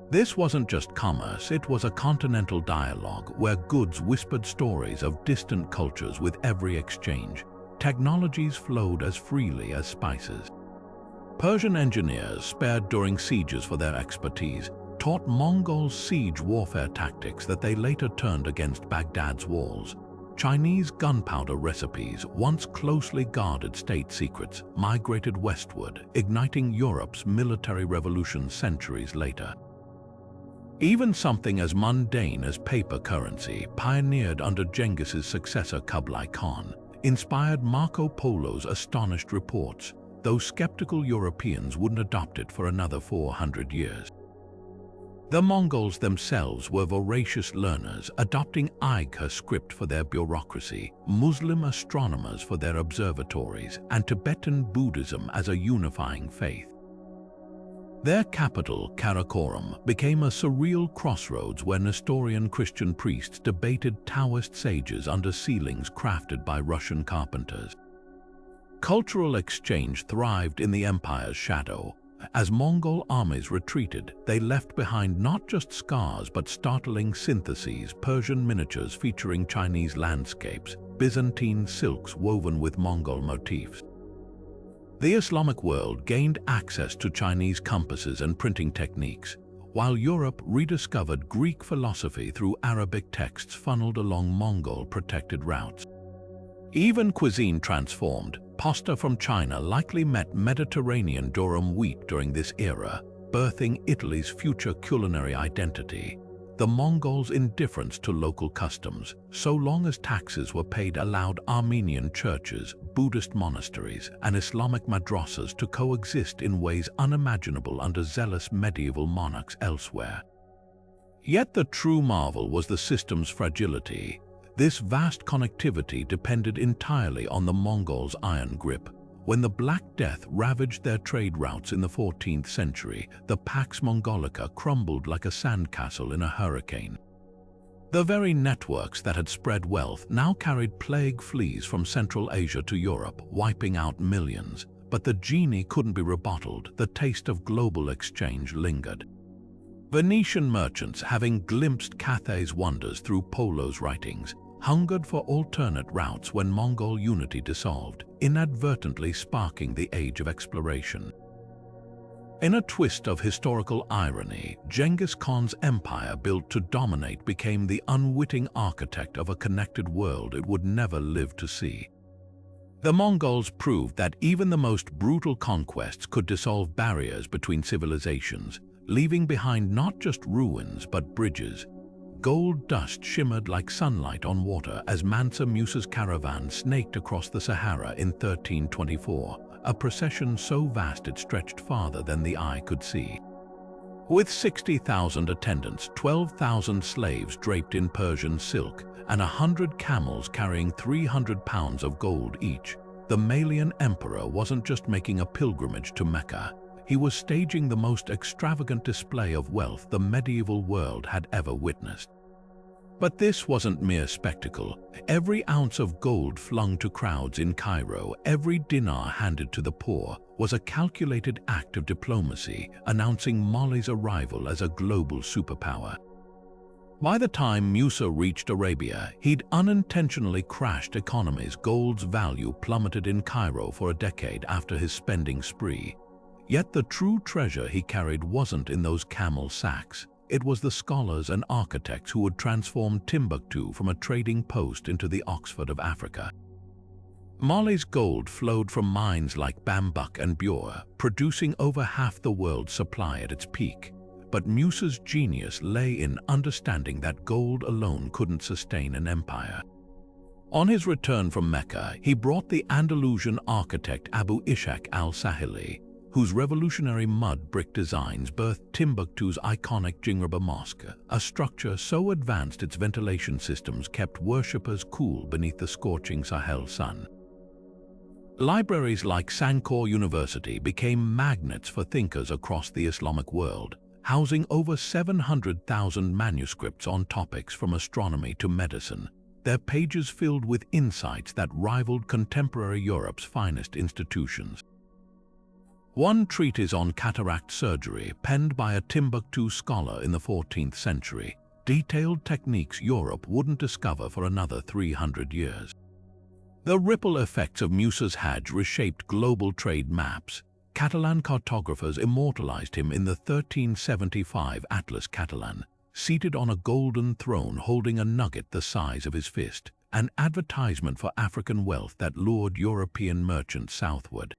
This wasn't just commerce, it was a continental dialogue where goods whispered stories of distant cultures with every exchange. Technologies flowed as freely as spices. Persian engineers, spared during sieges for their expertise, taught Mongols siege warfare tactics that they later turned against Baghdad's walls. Chinese gunpowder recipes, once closely guarded state secrets, migrated westward, igniting Europe's military revolution centuries later. Even something as mundane as paper currency, pioneered under Genghis's successor Kublai Khan, inspired Marco Polo's astonished reports, though skeptical Europeans wouldn't adopt it for another 400 years. The Mongols themselves were voracious learners, adopting Aigha script for their bureaucracy, Muslim astronomers for their observatories, and Tibetan Buddhism as a unifying faith. Their capital, Karakoram, became a surreal crossroads where Nestorian Christian priests debated Taoist sages under ceilings crafted by Russian carpenters. Cultural exchange thrived in the empire's shadow. As Mongol armies retreated, they left behind not just scars but startling syntheses, Persian miniatures featuring Chinese landscapes, Byzantine silks woven with Mongol motifs. The Islamic world gained access to Chinese compasses and printing techniques, while Europe rediscovered Greek philosophy through Arabic texts funneled along Mongol-protected routes. Even cuisine transformed. Pasta from China likely met Mediterranean durum wheat during this era, birthing Italy's future culinary identity. The Mongols' indifference to local customs, so long as taxes were paid, allowed Armenian churches, Buddhist monasteries, and Islamic madrasas to coexist in ways unimaginable under zealous medieval monarchs elsewhere. Yet the true marvel was the system's fragility. This vast connectivity depended entirely on the Mongols' iron grip. When the Black Death ravaged their trade routes in the 14th century, the Pax Mongolica crumbled like a sandcastle in a hurricane. The very networks that had spread wealth now carried plague fleas from Central Asia to Europe, wiping out millions. But the genie couldn't be rebottled. The taste of global exchange lingered. Venetian merchants, having glimpsed Cathay's wonders through Polo's writings, hungered for alternate routes when Mongol unity dissolved, inadvertently sparking the age of exploration. In a twist of historical irony, Genghis Khan's empire, built to dominate, became the unwitting architect of a connected world it would never live to see. The Mongols proved that even the most brutal conquests could dissolve barriers between civilizations, leaving behind not just ruins but bridges. Gold dust shimmered like sunlight on water as Mansa Musa's caravan snaked across the Sahara in 1324, a procession so vast it stretched farther than the eye could see. With 60,000 attendants, 12,000 slaves draped in Persian silk, and 100 camels carrying 300 pounds of gold each, the Malian emperor wasn't just making a pilgrimage to Mecca. He was staging the most extravagant display of wealth the medieval world had ever witnessed. But this wasn't mere spectacle. Every ounce of gold flung to crowds in Cairo, every dinar handed to the poor, was a calculated act of diplomacy, announcing Mali's arrival as a global superpower. By the time Musa reached Arabia, he'd unintentionally crashed economies. Gold's value plummeted in Cairo for a decade after his spending spree. Yet the true treasure he carried wasn't in those camel sacks. It was the scholars and architects who would transform Timbuktu from a trading post into the Oxford of Africa. Mali's gold flowed from mines like Bambuck and Bure, producing over half the world's supply at its peak. But Musa's genius lay in understanding that gold alone couldn't sustain an empire. On his return from Mecca, he brought the Andalusian architect Abu Ishaq al-Sahili, whose revolutionary mud brick designs birthed Timbuktu's iconic Jingraba Mosque, a structure so advanced its ventilation systems kept worshippers cool beneath the scorching Sahel sun. Libraries like Sankore University became magnets for thinkers across the Islamic world, housing over 700,000 manuscripts on topics from astronomy to medicine, their pages filled with insights that rivaled contemporary Europe's finest institutions. One treatise on cataract surgery, penned by a Timbuktu scholar in the 14th century, detailed techniques Europe wouldn't discover for another 300 years. The ripple effects of Musa's Hajj reshaped global trade maps. Catalan cartographers immortalized him in the 1375 Atlas Catalan, seated on a golden throne holding a nugget the size of his fist, an advertisement for African wealth that lured European merchants southward.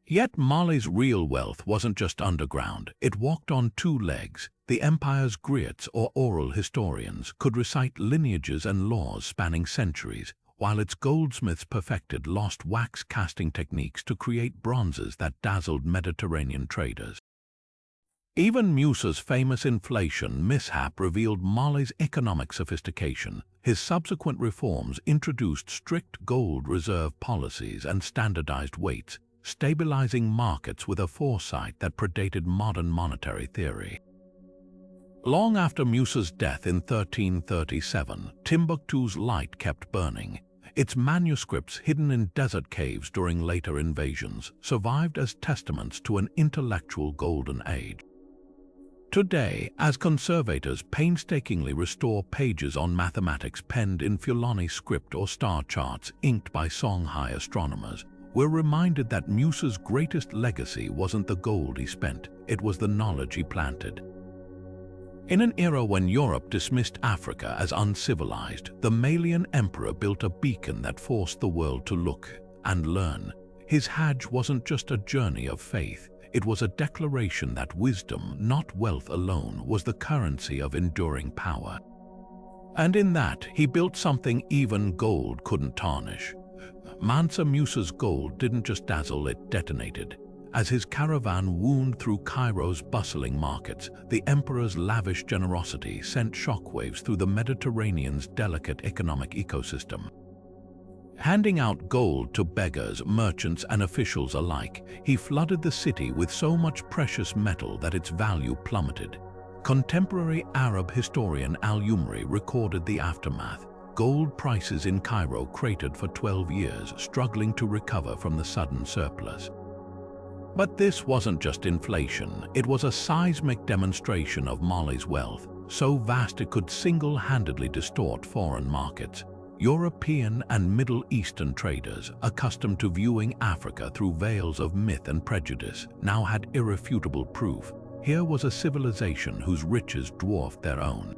Yet Mali's real wealth wasn't just underground, it walked on two legs. The empire's griots, or oral historians, could recite lineages and laws spanning centuries, while its goldsmiths perfected lost wax casting techniques to create bronzes that dazzled Mediterranean traders. Even Musa's famous inflation mishap revealed Mali's economic sophistication. His subsequent reforms introduced strict gold reserve policies and standardized weights, stabilizing markets with a foresight that predated modern monetary theory. Long after Musa's death in 1337, Timbuktu's light kept burning. Its manuscripts, hidden in desert caves during later invasions, survived as testaments to an intellectual golden age. Today, as conservators painstakingly restore pages on mathematics penned in Fulani script or star charts inked by Songhai astronomers, we're reminded that Musa's greatest legacy wasn't the gold he spent, it was the knowledge he planted. In an era when Europe dismissed Africa as uncivilized, the Malian emperor built a beacon that forced the world to look and learn. His Hajj wasn't just a journey of faith, it was a declaration that wisdom, not wealth alone, was the currency of enduring power. And in that, he built something even gold couldn't tarnish. Mansa Musa's gold didn't just dazzle, it detonated. As his caravan wound through Cairo's bustling markets, the emperor's lavish generosity sent shockwaves through the Mediterranean's delicate economic ecosystem. Handing out gold to beggars, merchants, and officials alike, he flooded the city with so much precious metal that its value plummeted. Contemporary Arab historian Al-Umri recorded the aftermath. Gold prices in Cairo cratered for 12 years, struggling to recover from the sudden surplus. But this wasn't just inflation, it was a seismic demonstration of Mali's wealth, so vast it could single-handedly distort foreign markets. European and Middle Eastern traders, accustomed to viewing Africa through veils of myth and prejudice, now had irrefutable proof. Here was a civilization whose riches dwarfed their own.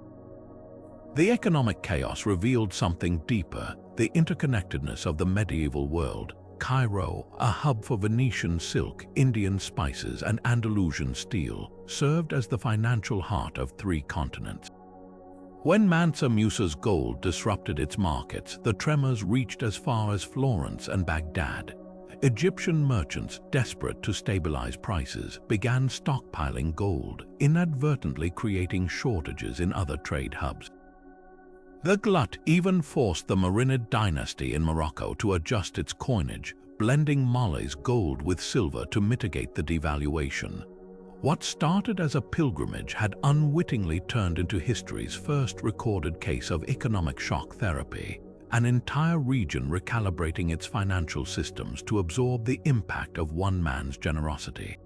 The economic chaos revealed something deeper, the interconnectedness of the medieval world. Cairo, a hub for Venetian silk, Indian spices, and Andalusian steel, served as the financial heart of 3 continents. When Mansa Musa's gold disrupted its markets, the tremors reached as far as Florence and Baghdad. Egyptian merchants, desperate to stabilize prices, began stockpiling gold, inadvertently creating shortages in other trade hubs. The glut even forced the Marinid dynasty in Morocco to adjust its coinage, blending Mali's gold with silver to mitigate the devaluation. What started as a pilgrimage had unwittingly turned into history's first recorded case of economic shock therapy, an entire region recalibrating its financial systems to absorb the impact of one man's generosity.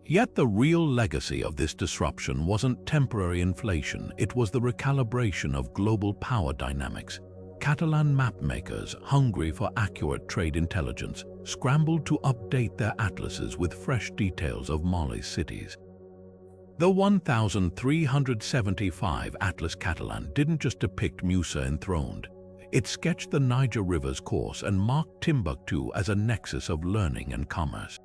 Yet the real legacy of this disruption wasn't temporary inflation, it was the recalibration of global power dynamics. Catalan mapmakers, hungry for accurate trade intelligence, scrambled to update their atlases with fresh details of Mali's cities. The 1375 Atlas Catalan didn't just depict Musa enthroned. It sketched the Niger River's course and marked Timbuktu as a nexus of learning and commerce.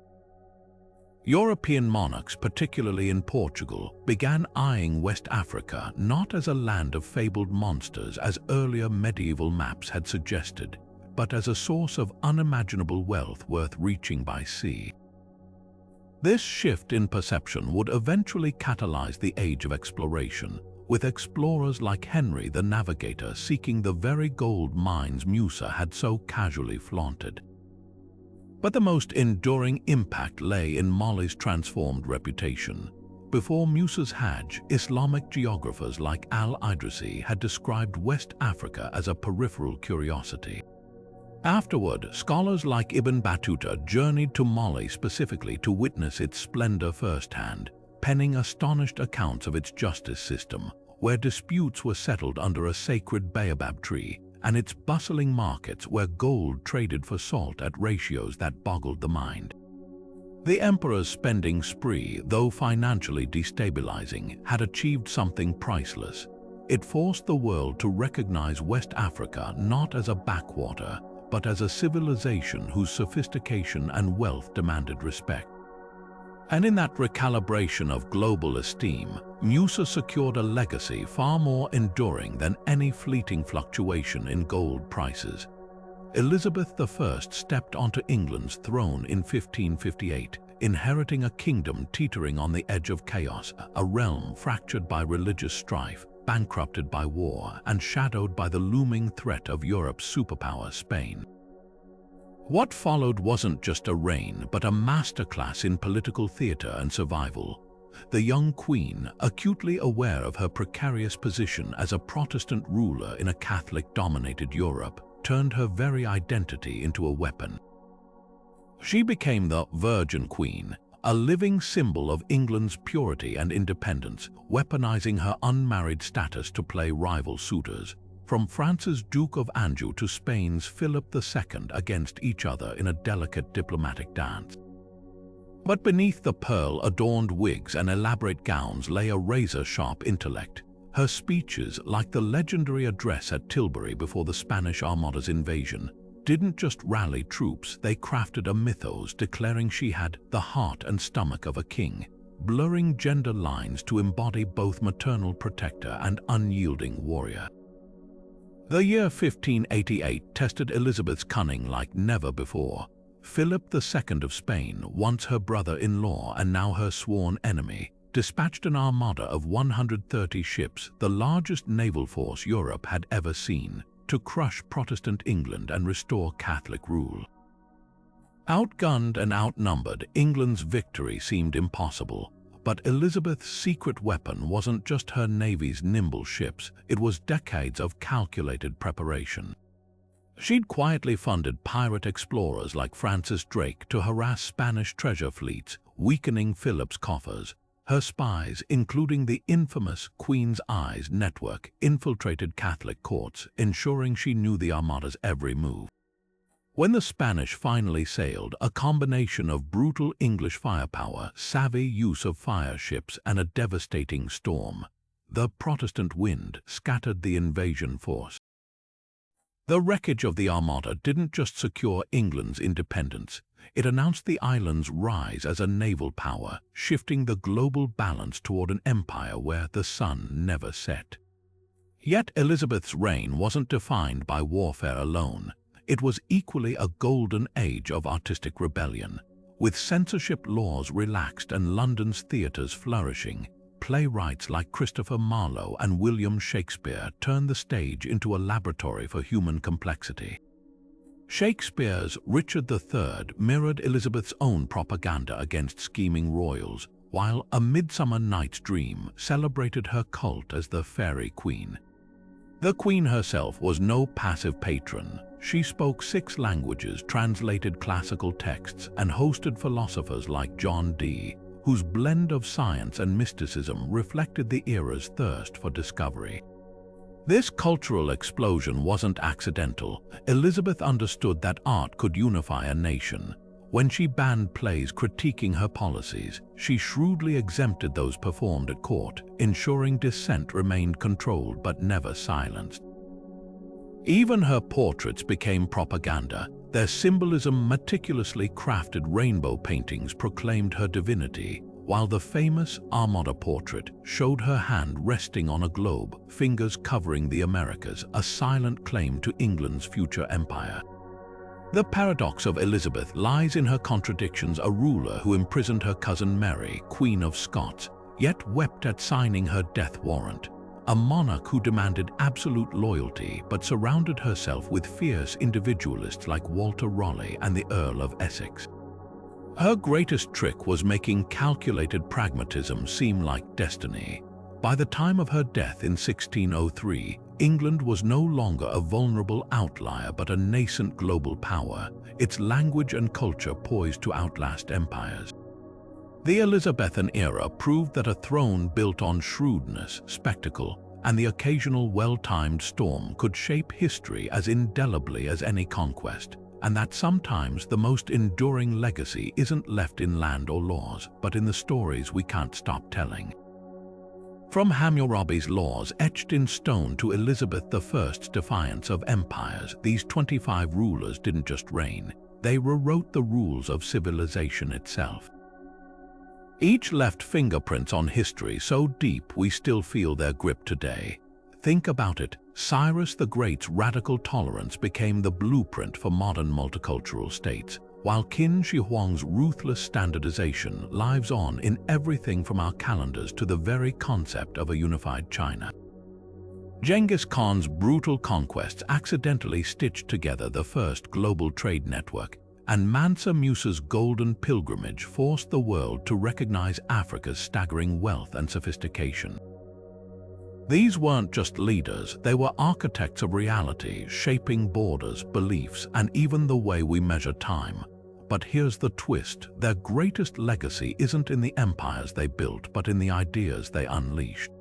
European monarchs, particularly in Portugal, began eyeing West Africa not as a land of fabled monsters as earlier medieval maps had suggested, but as a source of unimaginable wealth worth reaching by sea. This shift in perception would eventually catalyze the age of exploration, with explorers like Henry the Navigator seeking the very gold mines Musa had so casually flaunted. But the most enduring impact lay in Mali's transformed reputation. Before Musa's Hajj, Islamic geographers like al-Idrisi had described West Africa as a peripheral curiosity. Afterward, scholars like Ibn Battuta journeyed to Mali specifically to witness its splendor firsthand, penning astonished accounts of its justice system, where disputes were settled under a sacred baobab tree, and its bustling markets where gold traded for salt at ratios that boggled the mind. The emperor's spending spree, though financially destabilizing, had achieved something priceless. It forced the world to recognize West Africa not as a backwater, but as a civilization whose sophistication and wealth demanded respect. And in that recalibration of global esteem, Musa secured a legacy far more enduring than any fleeting fluctuation in gold prices. Elizabeth I stepped onto England's throne in 1558, inheriting a kingdom teetering on the edge of chaos, a realm fractured by religious strife, bankrupted by war, and shadowed by the looming threat of Europe's superpower, Spain. What followed wasn't just a reign, but a masterclass in political theater and survival. The young queen, acutely aware of her precarious position as a Protestant ruler in a Catholic-dominated Europe, turned her very identity into a weapon. She became the Virgin Queen, a living symbol of England's purity and independence, weaponizing her unmarried status to play rival suitors, from France's Duke of Anjou to Spain's Philip II, against each other in a delicate diplomatic dance. But beneath the pearl-adorned wigs and elaborate gowns lay a razor-sharp intellect. Her speeches, like the legendary address at Tilbury before the Spanish Armada's invasion, didn't just rally troops, they crafted a mythos declaring she had the heart and stomach of a king, blurring gender lines to embody both maternal protector and unyielding warrior. The year 1588 tested Elizabeth's cunning like never before. Philip II of Spain, once her brother-in-law and now her sworn enemy, dispatched an armada of 130 ships, the largest naval force Europe had ever seen, to crush Protestant England and restore Catholic rule. Outgunned and outnumbered, England's victory seemed impossible. But Elizabeth's secret weapon wasn't just her navy's nimble ships, it was decades of calculated preparation. She'd quietly funded pirate explorers like Francis Drake to harass Spanish treasure fleets, weakening Philip's coffers. Her spies, including the infamous Queen's Eyes network, infiltrated Catholic courts, ensuring she knew the Armada's every move. When the Spanish finally sailed, a combination of brutal English firepower, savvy use of fire ships, and a devastating storm, the Protestant wind, scattered the invasion force. The wreckage of the Armada didn't just secure England's independence, it announced the island's rise as a naval power, shifting the global balance toward an empire where the sun never set. Yet Elizabeth's reign wasn't defined by warfare alone. It was equally a golden age of artistic rebellion. With censorship laws relaxed and London's theatres flourishing, playwrights like Christopher Marlowe and William Shakespeare turned the stage into a laboratory for human complexity. Shakespeare's Richard III mirrored Elizabeth's own propaganda against scheming royals, while A Midsummer Night's Dream celebrated her cult as the fairy queen. The queen herself was no passive patron. She spoke 6 languages, translated classical texts, and hosted philosophers like John Dee, whose blend of science and mysticism reflected the era's thirst for discovery. This cultural explosion wasn't accidental. Elizabeth understood that art could unify a nation. When she banned plays critiquing her policies, she shrewdly exempted those performed at court, ensuring dissent remained controlled but never silenced. Even her portraits became propaganda. Their symbolism, meticulously crafted rainbow paintings, proclaimed her divinity, while the famous Armada portrait showed her hand resting on a globe, fingers covering the Americas, a silent claim to England's future empire. The paradox of Elizabeth lies in her contradictions: a ruler who imprisoned her cousin Mary, Queen of Scots, yet wept at signing her death warrant. A monarch who demanded absolute loyalty but surrounded herself with fierce individualists like Walter Raleigh and the Earl of Essex. Her greatest trick was making calculated pragmatism seem like destiny. By the time of her death in 1603, England was no longer a vulnerable outlier but a nascent global power, its language and culture poised to outlast empires. The Elizabethan era proved that a throne built on shrewdness, spectacle, and the occasional well-timed storm could shape history as indelibly as any conquest, and that sometimes the most enduring legacy isn't left in land or laws, but in the stories we can't stop telling. From Hammurabi's laws etched in stone to Elizabeth I's defiance of empires, these 25 rulers didn't just reign, they rewrote the rules of civilization itself. Each left fingerprints on history so deep we still feel their grip today. Think about it, Cyrus the Great's radical tolerance became the blueprint for modern multicultural states, while Qin Shi Huang's ruthless standardization lives on in everything from our calendars to the very concept of a unified China. Genghis Khan's brutal conquests accidentally stitched together the first global trade network, and Mansa Musa's golden pilgrimage forced the world to recognize Africa's staggering wealth and sophistication. These weren't just leaders, they were architects of reality, shaping borders, beliefs, and even the way we measure time. But here's the twist: their greatest legacy isn't in the empires they built, but in the ideas they unleashed.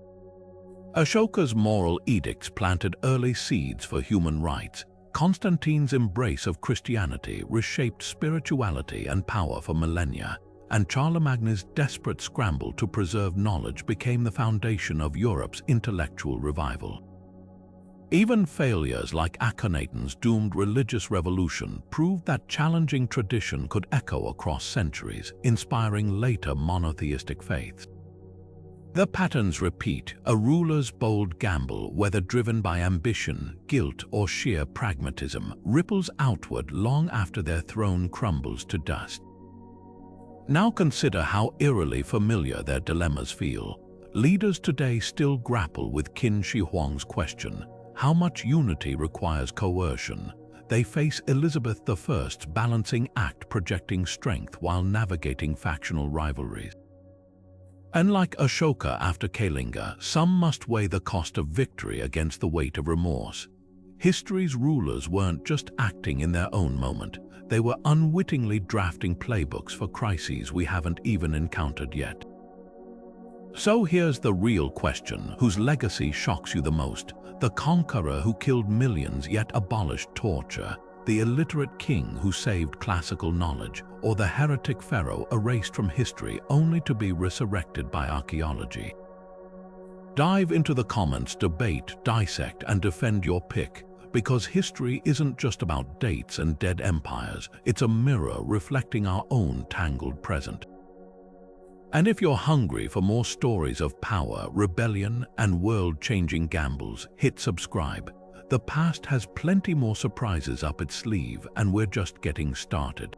Ashoka's moral edicts planted early seeds for human rights. Constantine's embrace of Christianity reshaped spirituality and power for millennia, and Charlemagne's desperate scramble to preserve knowledge became the foundation of Europe's intellectual revival. Even failures like Akhenaten's doomed religious revolution proved that challenging tradition could echo across centuries, inspiring later monotheistic faiths. The patterns repeat: a ruler's bold gamble, whether driven by ambition, guilt, or sheer pragmatism, ripples outward long after their throne crumbles to dust. Now consider how eerily familiar their dilemmas feel. Leaders today still grapple with Qin Shi Huang's question: how much unity requires coercion? They face Elizabeth I's balancing act, projecting strength while navigating factional rivalries. And like Ashoka after Kalinga, some must weigh the cost of victory against the weight of remorse. History's rulers weren't just acting in their own moment, they were unwittingly drafting playbooks for crises we haven't even encountered yet. So here's the real question: whose legacy shocks you the most? The conqueror who killed millions yet abolished torture, the illiterate king who saved classical knowledge, or the heretic pharaoh erased from history only to be resurrected by archaeology? Dive into the comments, debate, dissect, and defend your pick, because history isn't just about dates and dead empires, it's a mirror reflecting our own tangled present. And if you're hungry for more stories of power, rebellion, and world-changing gambles, hit subscribe. The past has plenty more surprises up its sleeve, and we're just getting started.